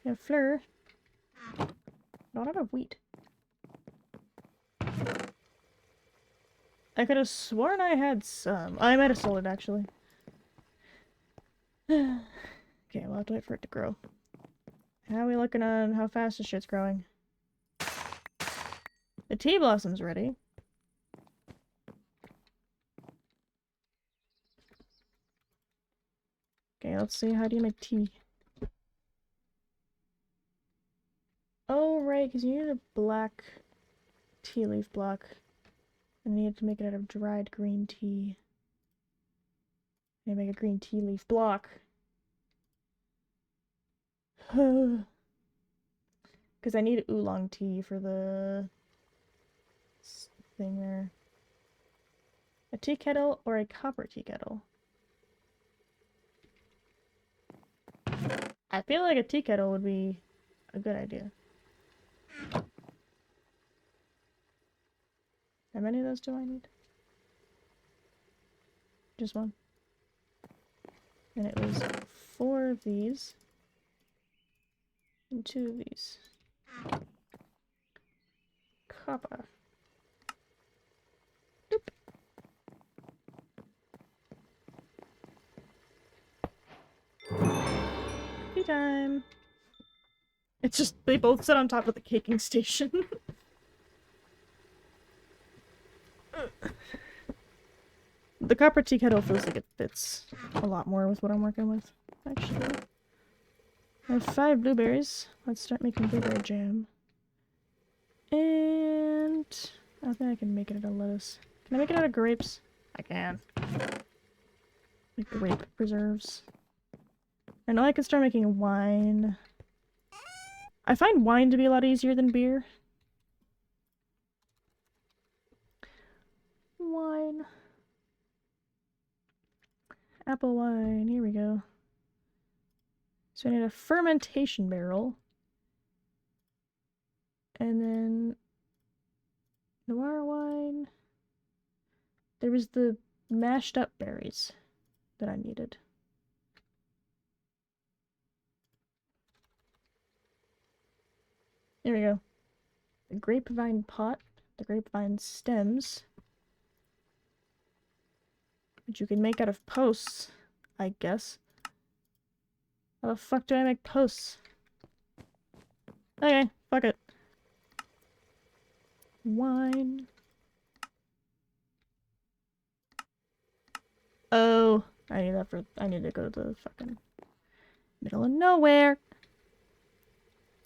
have flour. Don't have a wheat. I could have sworn I had some. I might have sold it, actually. Okay, we'll have to wait for it to grow. How are we looking on how fast this shit's growing? The tea blossom's ready. Okay, let's see. How do you make tea? Oh, right, because you need a black tea leaf block. And you need to make it out of dried green tea. And make a green tea leaf block. Because I need oolong tea for the thing there. A tea kettle or a copper tea kettle? I feel like a tea kettle would be a good idea. How many of those do I need? Just one. And it was 4 of these. And 2 of these. Copper. Doop. Tea time! It's just, they both sit on top of the caking station. The copper tea kettle feels like it fits a lot more with what I'm working with, actually. I have 5 blueberries. Let's start making blueberry jam. And I think I can make it out of lettuce. Can I make it out of grapes? I can. Like grape preserves. I know I can start making wine. I find wine to be a lot easier than beer. Wine. Apple wine. Here we go. So I need a fermentation barrel. And then noir wine. There was the mashed up berries that I needed. There we go. The grapevine pot, the grapevine stems, which you can make out of posts, I guess. How the fuck do I make posts? Okay, fuck it. Wine. Oh, I need that for. I need to go to the fucking middle of nowhere.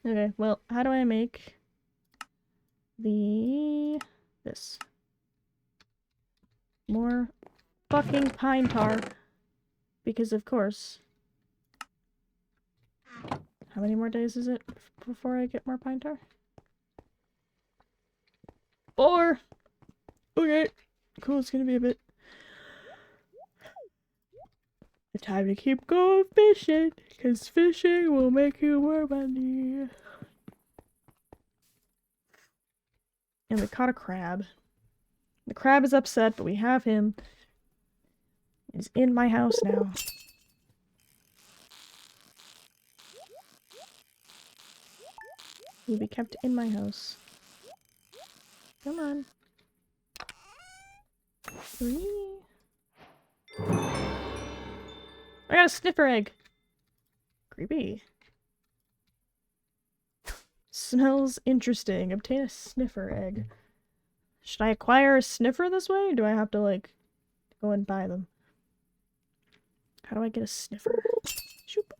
Okay, well, how do I make this? More fucking pine tar. Because of course. How many more days is it before I get more pine tar? 4! Okay. Cool, it's gonna be a bit. Time to keep going fishing, because fishing will make you more money. And we caught a crab. The crab is upset, but we have him. He's in my house now. He'll be kept in my house. Come on. 3. I got a sniffer egg. Creepy. Smells interesting. Obtain a sniffer egg. Should I acquire a sniffer this way? Or do I have to, like, go and buy them? How do I get a sniffer? Shoop.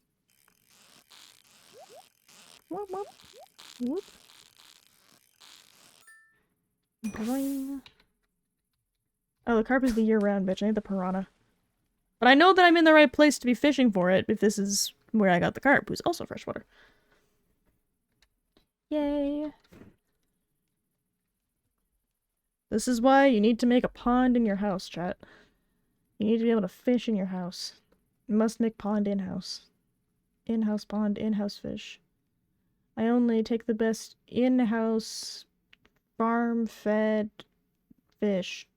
Whoop, whoop. Whoop. Boing. Oh, the carp is the year-round bitch. I need the piranha. But I know that I'm in the right place to be fishing for it if this is where I got the carp, who's also freshwater. Yay. This is why you need to make a pond in your house, chat. You need to be able to fish in your house. You must make pond in-house. In-house pond, in-house fish. I only take the best in-house farm-fed fish.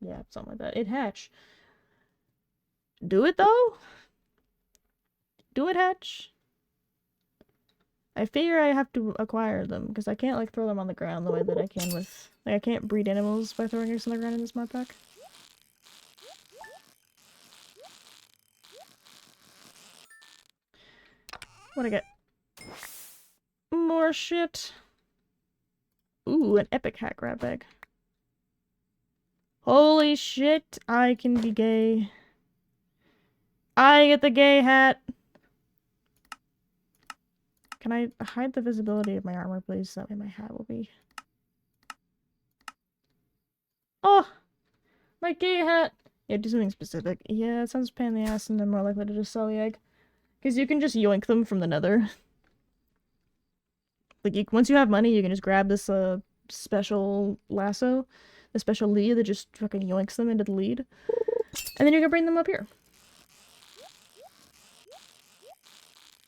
Yeah, something like that. It hatch. Do it, though? Do it hatch? I figure I have to acquire them, because I can't, like, throw them on the ground the way that I can with... Like, I can't breed animals by throwing eggs on the ground in this mod pack. What'd I get? More shit. Ooh, an epic hat grab bag. Holy shit, I can be gay. I get the gay hat. Can I hide the visibility of my armor, please? That way my hat will be... Oh! My gay hat! Yeah, do something specific. Yeah, it sounds a pain in the ass and I'm more likely to just sell the egg. Because you can just yoink them from the nether. Like, once you have money, you can just grab this, special lasso. The special lead that just fucking yoinks them into the lead. And then you can bring them up here.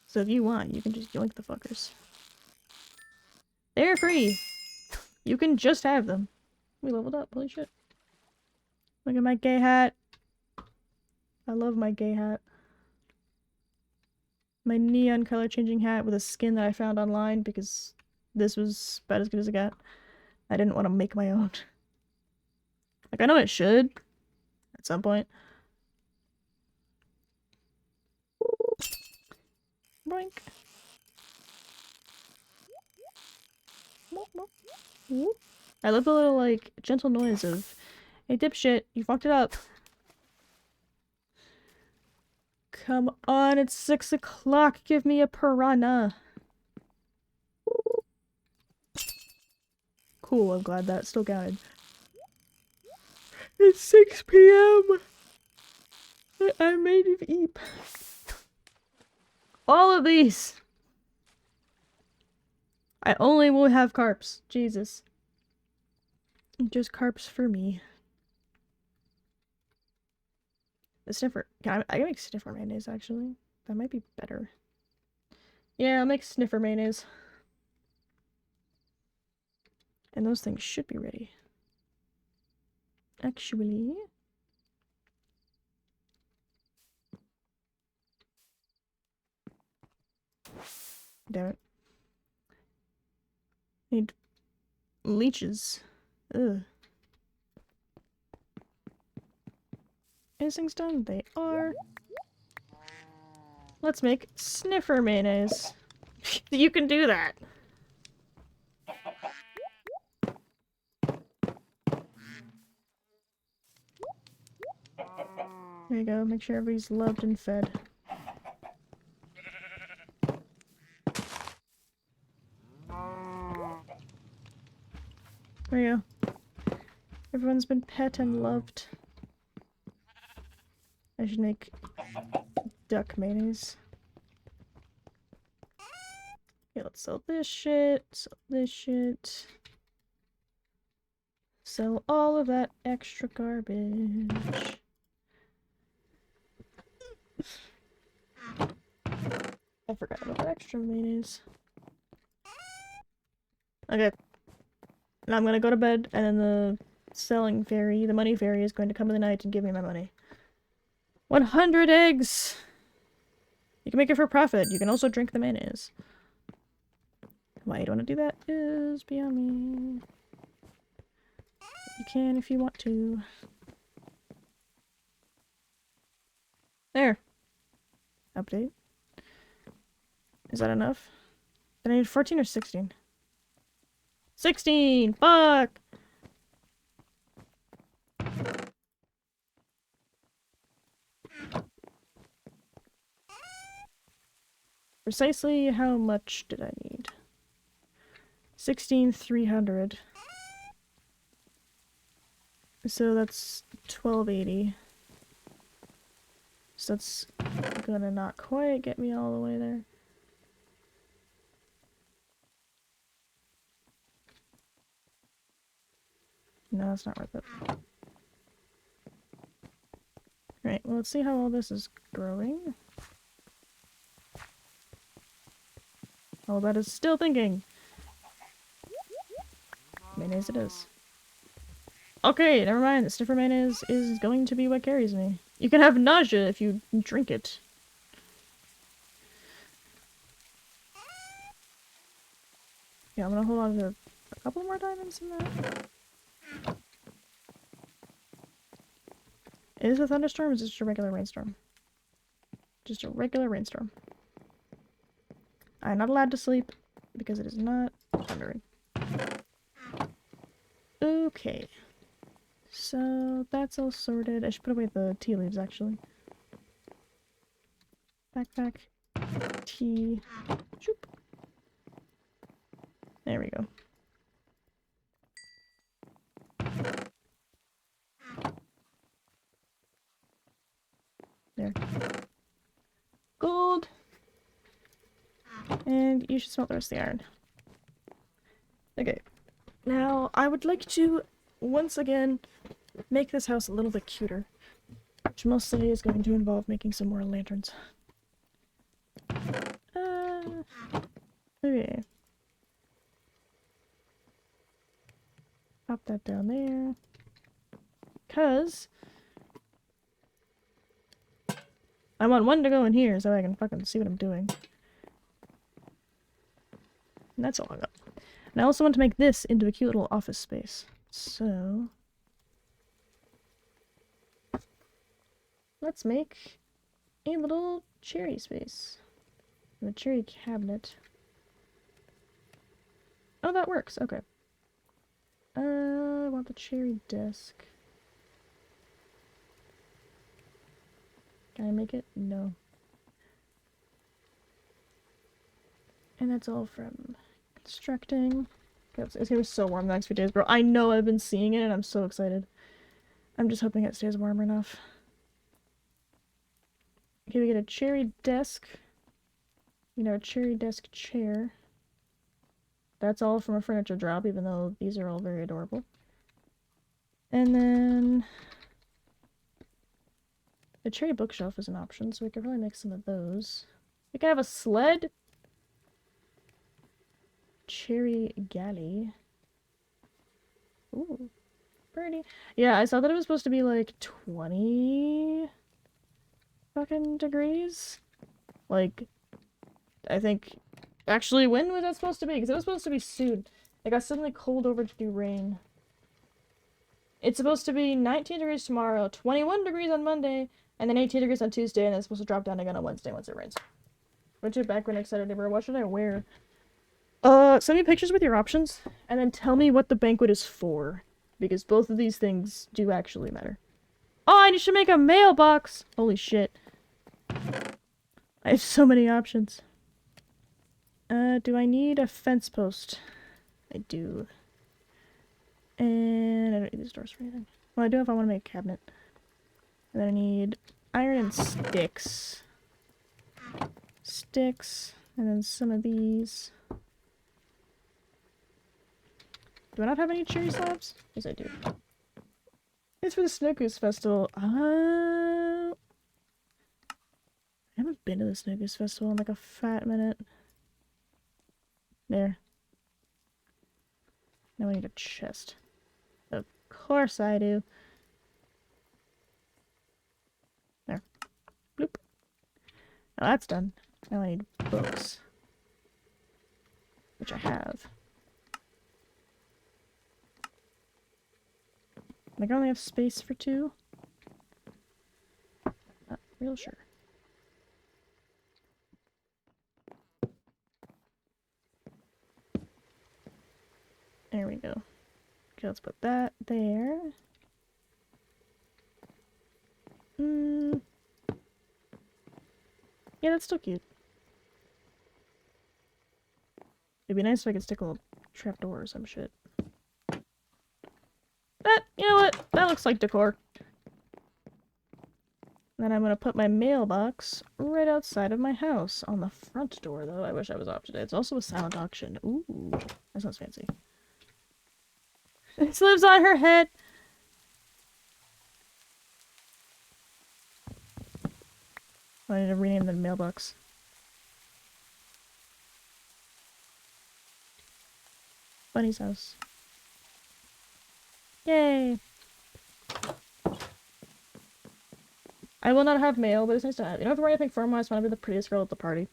So if you want, you can just yoink the fuckers. They're free! You can just have them. We leveled up, holy shit. Look at my gay hat. I love my gay hat. My neon color changing hat with a skin that I found online because this was about as good as it got. I didn't want to make my own. Like, I know it should at some point. Boink. I love the little, like, gentle noise of, hey, dipshit, you fucked it up. Come on, it's 6 o'clock. Give me a piranha. Cool, I'm glad that still counted. It's 6 p.m. I made it eat. All of these. I only will have carps. Jesus. Just carps for me. The sniffer. I can make sniffer mayonnaise, actually. That might be better. Yeah, I'll make sniffer mayonnaise. And those things should be ready. Actually. Damn it. Need leeches. Ugh. Is things done? They are. Let's make sniffer mayonnaise. You can do that. There you go. Make sure everybody's loved and fed. There you go. Everyone's been pet and loved. I should make duck mayonnaise. Okay, let's sell this shit, sell this shit. Sell all of that extra garbage. I forgot about that extra mayonnaise. Okay. Now I'm gonna go to bed, and then the selling fairy, the money fairy, is going to come in the night and give me my money. 100 eggs! You can make it for profit. You can also drink the mayonnaise. Why you don't want to do that is beyond me. You can if you want to. update. Is that enough? Then I need 14 or 16? 16! Fuck! Precisely how much did I need? 16,300. So that's 1280. So that's gonna not quite get me all the way there. No, it's not worth it. Right, well, let's see how all this is growing. Oh, that is still thinking. Mayonnaise it is. Okay, never mind. The sniffer mayonnaise is going to be what carries me. You can have nausea if you drink it. Yeah, I'm gonna hold on to a couple more diamonds in that. Is this a thunderstorm or is this just a regular rainstorm? Just a regular rainstorm. I'm not allowed to sleep because it is not thundering. Okay. So that's all sorted. I should put away the tea leaves actually. Backpack. Tea. Shoop. There we go. There. Gold! And you should smelt the rest of the iron. Okay. Now, I would like to, once again, make this house a little bit cuter. Which mostly is going to involve making some more lanterns. Okay. Pop that down there. Because I want one to go in here so I can fucking see what I'm doing. And that's all I got. And I also want to make this into a cute little office space. So let's make a little cherry space. And a cherry cabinet. Oh, that works. Okay. I want the cherry desk. Can I make it? No. And that's all from constructing. It's gonna be so warm the next few days, bro. I know I've been seeing it and I'm so excited. I'm just hoping it stays warm enough. Okay, we get a cherry desk. You know, a cherry desk chair. That's all from a furniture drop, even though these are all very adorable. And then the cherry bookshelf is an option, so we could probably make some of those. We could have a sled. Cherry galley. Ooh, pretty. Yeah, I saw that it was supposed to be like 20 fucking degrees. Like, I think. Actually, when was that supposed to be? Because it was supposed to be soon. It got suddenly cold over to do rain. It's supposed to be 19 degrees tomorrow, 21 degrees on Monday, and then 18 degrees on Tuesday, and then it's supposed to drop down again on Wednesday once it rains. What's your background excited over? What should I wear? Send me pictures with your options, and then tell me what the banquet is for. Because both of these things do actually matter. Oh, I should make a mailbox! Holy shit. I have so many options. Do I need a fence post? I do. And I don't need these doors for anything. Well, I do if I want to make a cabinet. And then I need iron and sticks. Sticks. And then some of these. Do I not have any cherry slabs? Yes, I do. It's for the Snow Goose Festival. I haven't been to the Snow Goose Festival in like a fat minute. There. Now I need a chest. Of course I do. There. Bloop. Now that's done. Now I need books. Which I have. Like I only have space for 2? Not real sure. you go. Okay, let's put that there. Yeah, that's still cute. It'd be nice if I could stick a little trapdoor or some shit. That, you know what? That looks like decor. Then I'm gonna put my mailbox right outside of my house. On the front door, though. I wish I was off today. It's also a silent auction. Ooh, that sounds fancy. This lives on her head! I need to rename the mailbox. Bunny's house. Yay! I will not have mail, but it's nice to have. You don't have to wear anything formal, I just want to be the prettiest girl at the party.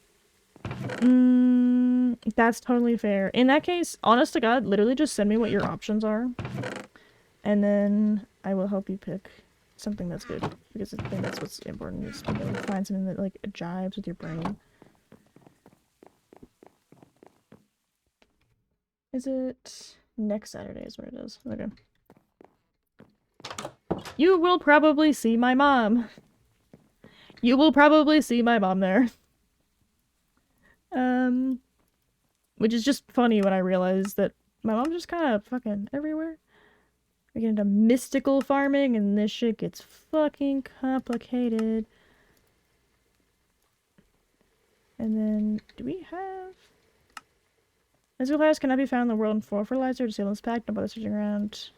That's totally fair. In that case, honest to God, literally just send me what your options are. And then I will help you pick something that's good. Because I think that's what's important, is to really find something that, like, jives with your brain. Is it... Next Saturday is what it is. Okay. You will probably see my mom. You will probably see my mom there. Which is just funny when I realize that my mom's just kind of fucking everywhere. We get into mystical farming and this shit gets fucking complicated. And then, do we have... Mystical flowers cannot be found in the world in full fertilizer. Disable this pack. No bother searching around.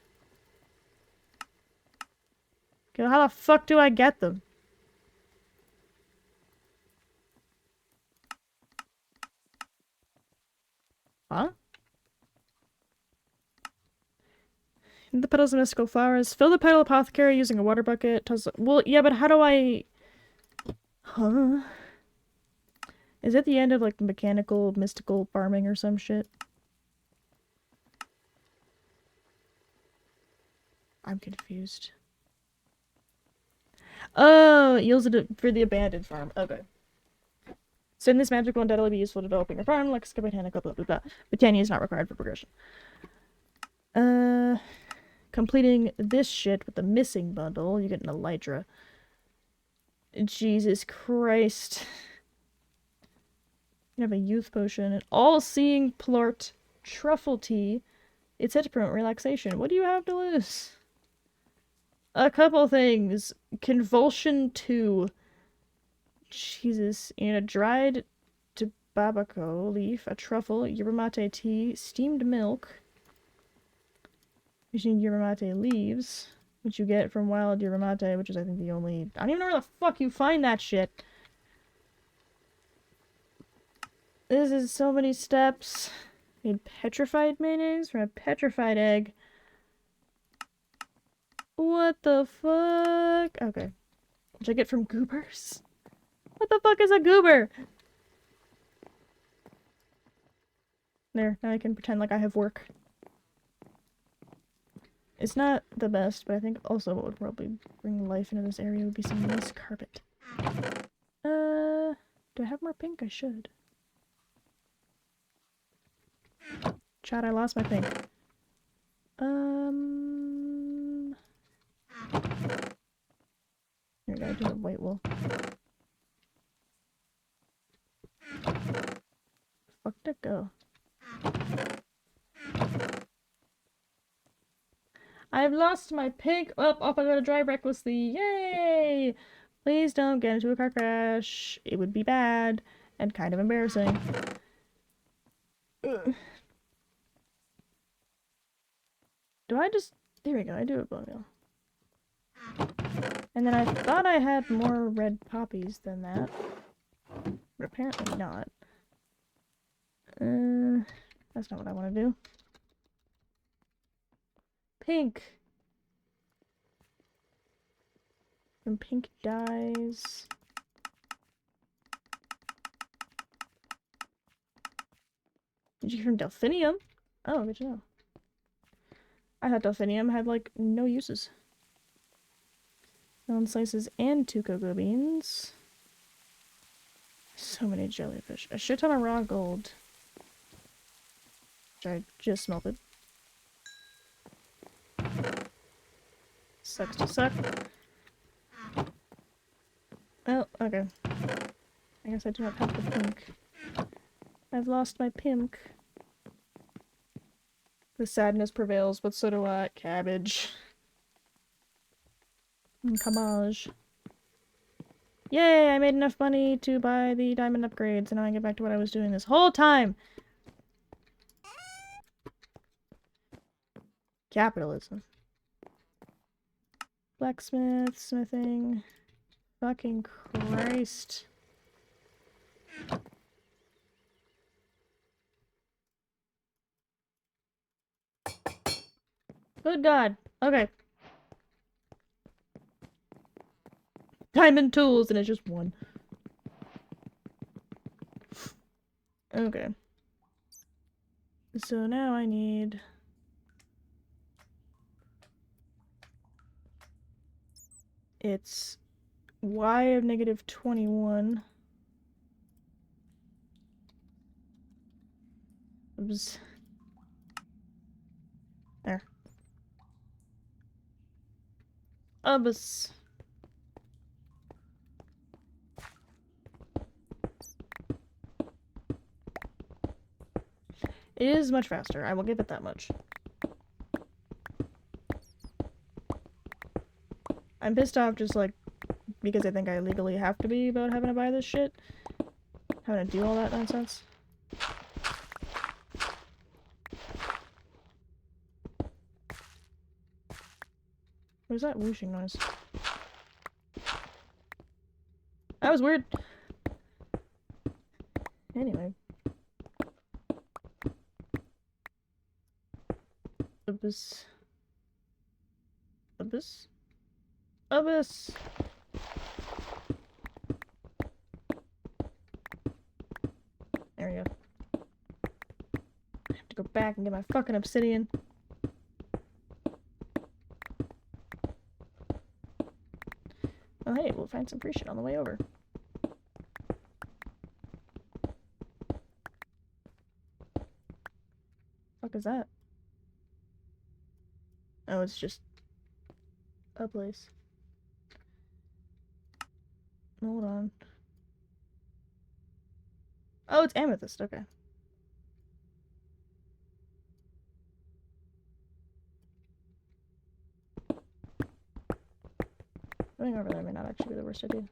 Okay, well, how the fuck do I get them? Huh? The petals of mystical flowers. Fill the petal apothecary using a water bucket. Well, yeah, but how do I... Huh? Is it the end of, like, mechanical, mystical farming or some shit? I'm confused. Oh, it yields it for the abandoned farm. Okay. Soon this magic will undoubtedly be useful developing your farm, like Botanical, blah blah blah. Botania is not required for progression. Completing this shit with the missing bundle, you get an elytra. Jesus Christ. You have a youth potion, an all-seeing plort, truffle tea. It's set to promote relaxation. What do you have to lose? A couple things. Convulsion 2. Jesus. And a dried tobacco leaf, a truffle, yerba mate tea, steamed milk. Using yerba mate leaves, which you get from wild yerba mate, which is, I think, the only... I don't even know where the fuck you find that shit. This is so many steps. Made petrified mayonnaise from a petrified egg. What the fuck? Okay. Which I get from goobers? What the fuck is a goober? There, now I can pretend like I have work. It's not the best, but I think also what would probably bring life into this area would be some nice carpet. Do I have more pink? I should. Chat, I lost my pink. Here we go, do the white wool. Fuck to go. I've lost my pink. Well, off I go to drive recklessly. Yay! Please don't get into a car crash. It would be bad and kind of embarrassing. Ugh. Do I just... There we go, I do a bone meal. And then I thought I had more red poppies than that. But apparently not. That's not what I want to do. Pink! Some pink dyes. Did you get from Delphinium? Oh, good to know. I thought Delphinium had, like, no uses. Melon slices and 2 cocoa beans. So many jellyfish. A shit ton of raw gold. Which I just melted. Sucks to suck. Oh, okay. I guess I do not have the pink. I've lost my pink. The sadness prevails, but so do I. Cabbage. Cabbage. Yay! I made enough money to buy the diamond upgrades, and now I can get back to what I was doing this whole time! Capitalism. Blacksmith, smithing. Fucking Christ. Good God. Okay. Diamond tools, and it's just one. Okay. So now I need... It's y of negative 21. Oops. There. Ubs. It is much faster, I will give it that much. I'm pissed off just like because I think I legally have to be about having to buy this shit. Having to do all that nonsense. What was that whooshing noise? That was weird. Anyway. Abyss. Abyss? Abyss! There we go. I have to go back and get my fucking obsidian. Oh hey, we'll find some free shit on the way over. Fuck is that? Oh, it's just a place. Hold on. Oh, it's amethyst, okay. Going over there may not actually be the worst idea.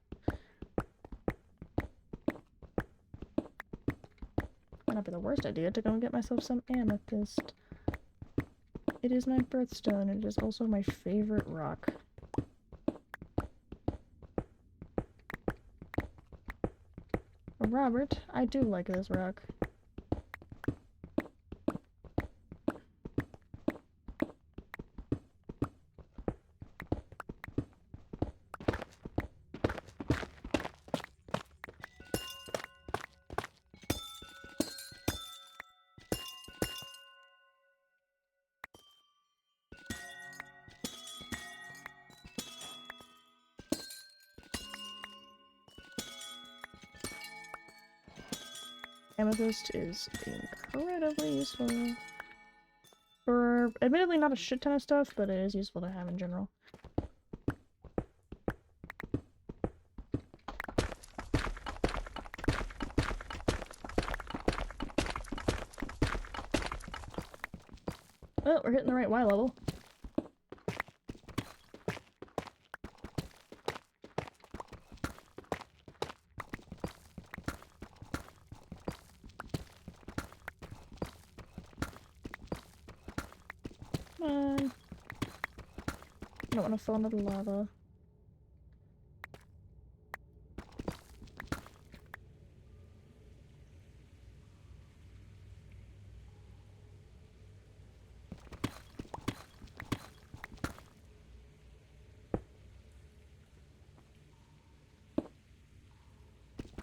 Might not be the worst idea to go and get myself some amethyst. It is my birthstone, and it is also my favorite rock. Robert, I do like this rock. Amethyst is incredibly useful. For, admittedly, not a shit ton of stuff, but it is useful to have in general. Oh, we're hitting the right Y level. Come on. I don't want to fall into the lava.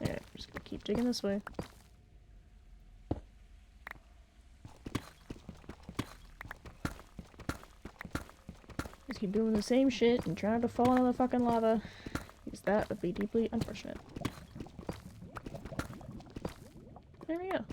Yeah, I'm just gonna keep digging this way. Just keep doing the same shit and try not to fall into the fucking lava. Because that would be deeply unfortunate. There we go.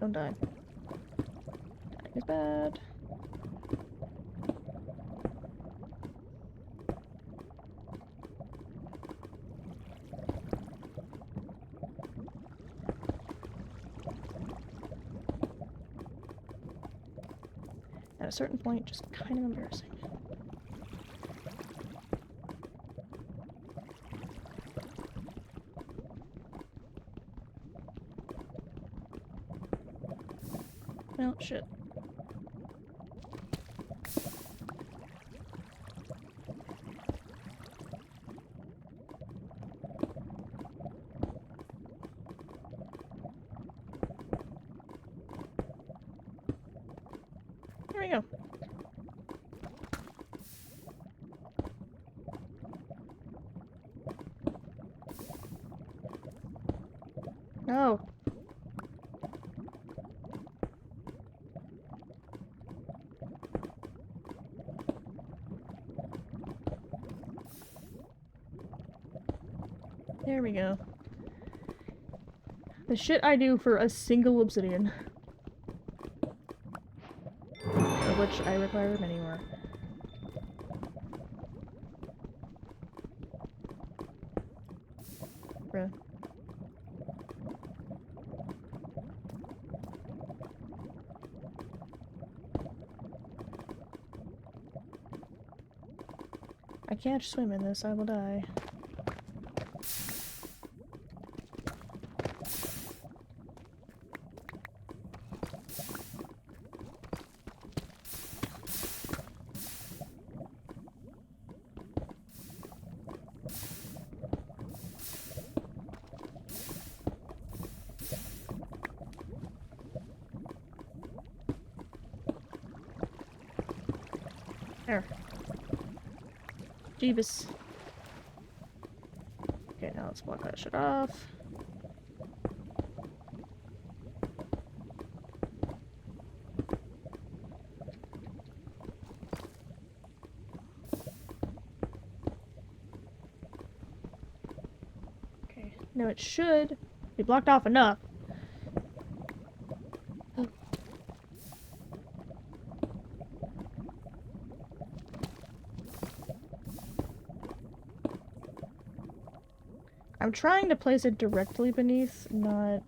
Don't die. Dying is bad. At a certain point, just kind of embarrassing. Oh, shit. There we go. No. There we go. The shit I do for a single obsidian. Of which I require many more. Bruh. I can't swim in this, I will die. There. Jeebus. Okay, now let's block that shit off. Okay, now it should be blocked off enough. I'm trying to place it directly beneath, not...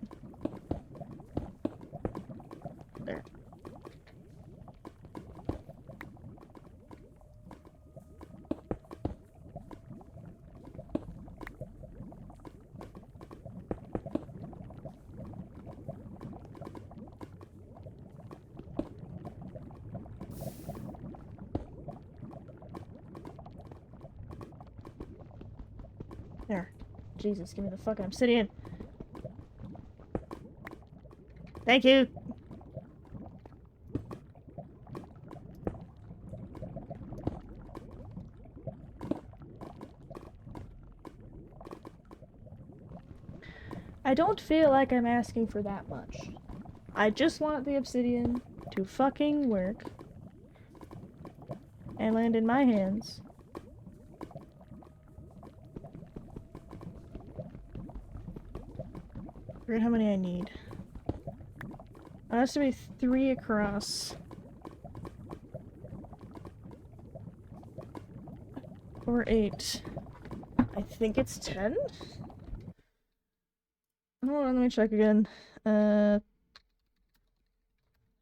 There. There. Jesus, give me the fucking obsidian. Thank you. I don't feel like I'm asking for that much. I just want the obsidian to fucking work and land in my hands. Forget how many I need. It has to be 3 across. Or 8. I think it's 10? Hold on, let me check again. How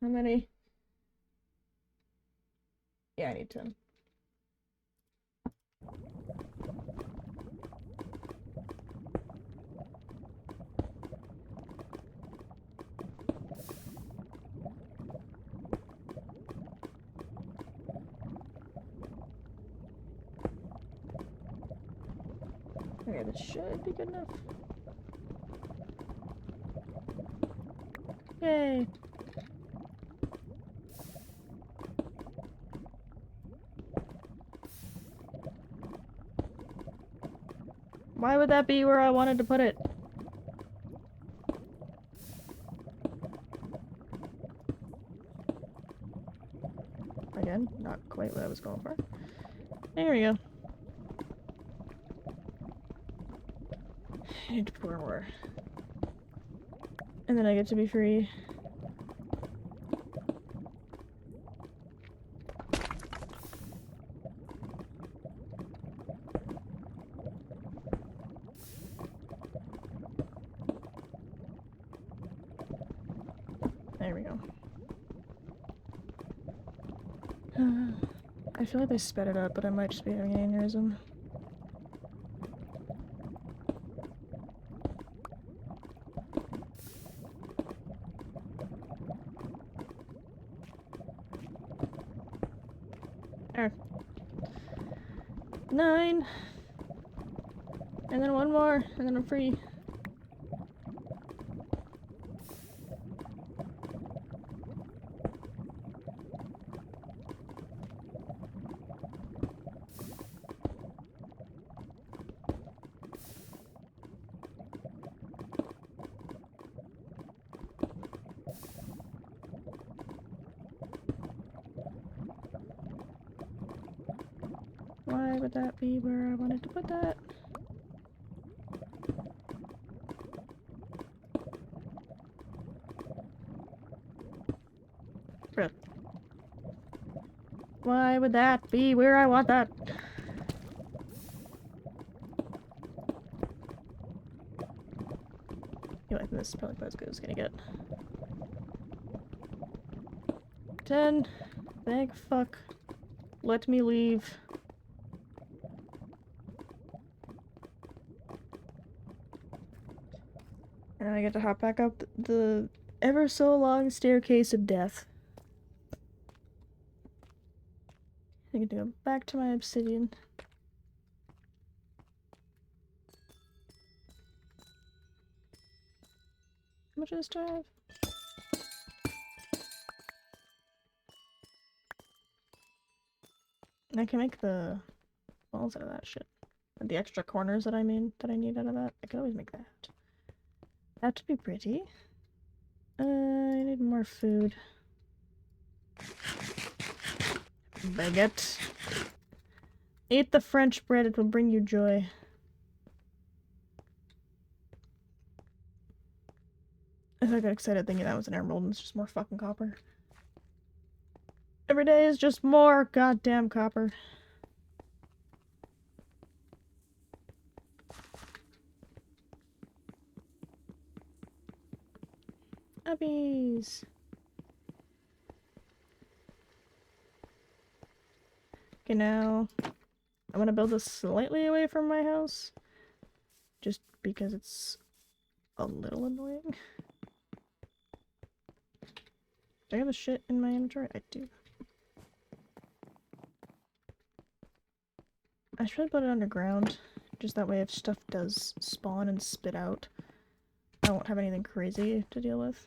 many? Yeah, I need 10. Okay, this should be good enough. Yay! Why would that be where I wanted to put it? Again, not quite what I was going for. There we go. I need to pour more. And then I get to be free I feel like they sped it up, but I might just be having an aneurysm. There. 9. And then one more, and then I'm free. Why would that be where I wanted to put that? Bruh. Why would that be where I want that? Anyway, this is probably about as good as it's gonna get. 10. Thank fuck. Let me leave. And I get to hop back up the ever so long staircase of death. I get to go back to my obsidian. How much of this do I have? I can make the walls out of that shit. And the extra corners that I need out of that. I can always make that. That would be pretty. I need more food. Baguette. Eat the French bread, it will bring you joy. I got excited thinking that was an emerald and it's just more fucking copper. Every day is just more goddamn copper. Uppies. Okay, now I'm gonna build this slightly away from my house. Just because it's a little annoying. Do I have a shit in my inventory? I do. I should put it underground. Just that way if stuff does spawn and spit out, I won't have anything crazy to deal with.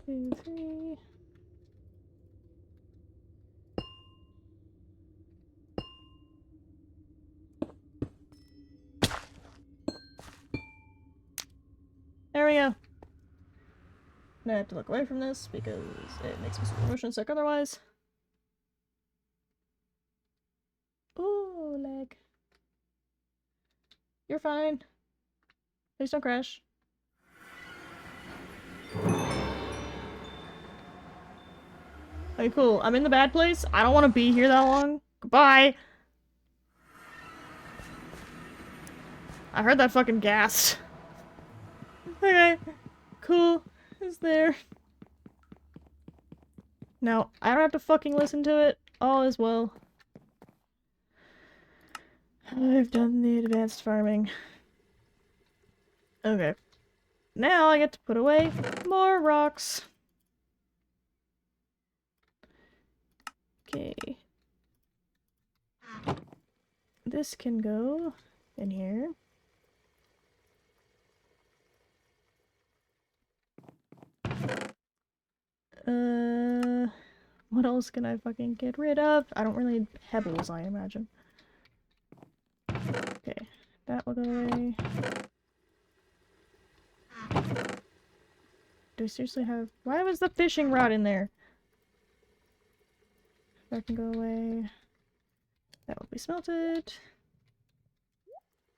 2, 3. There we go. Now I have to look away from this because it makes me super motion sick otherwise. Ooh, leg. You're fine. Please don't crash. Okay, cool. I'm in the bad place. I don't want to be here that long. Goodbye. I heard that fucking gas. Okay. Cool. It's there. Now, I don't have to fucking listen to it. All is well. I've done the advanced farming. Okay. Now I get to put away more rocks. Okay. This can go in here. What else can I fucking get rid of? I don't really need pebbles, I imagine. Okay, that will go away. Do I seriously have... Why was the fishing rod in there? That can go away. That will be smelted.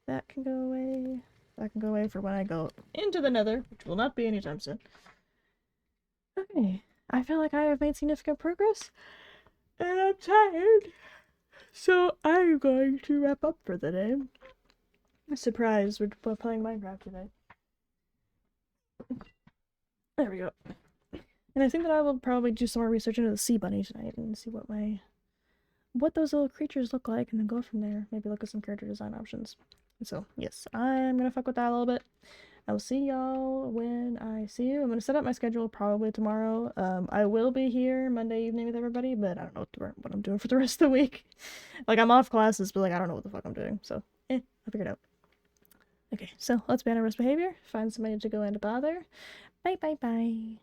That can go away. That can go away for when I go into the nether, which will not be anytime soon. Okay, I feel like I have made significant progress, and I'm tired. So I'm going to wrap up for the day. I'm surprised we're playing Minecraft today. There we go. And I think that I will probably do some more research into the sea bunny tonight and see what those little creatures look like, and then go from there. Maybe look at some character design options. So yes, I'm gonna fuck with that a little bit. I will see y'all when I see you. I'm gonna set up my schedule probably tomorrow. I will be here Monday evening with everybody, but I don't know what I'm doing for the rest of the week. Like, I'm off classes, but like I don't know what the fuck I'm doing. So I'll figure it out. Okay, so let's ban our worst behavior. Find somebody to go and bother. Bye bye bye.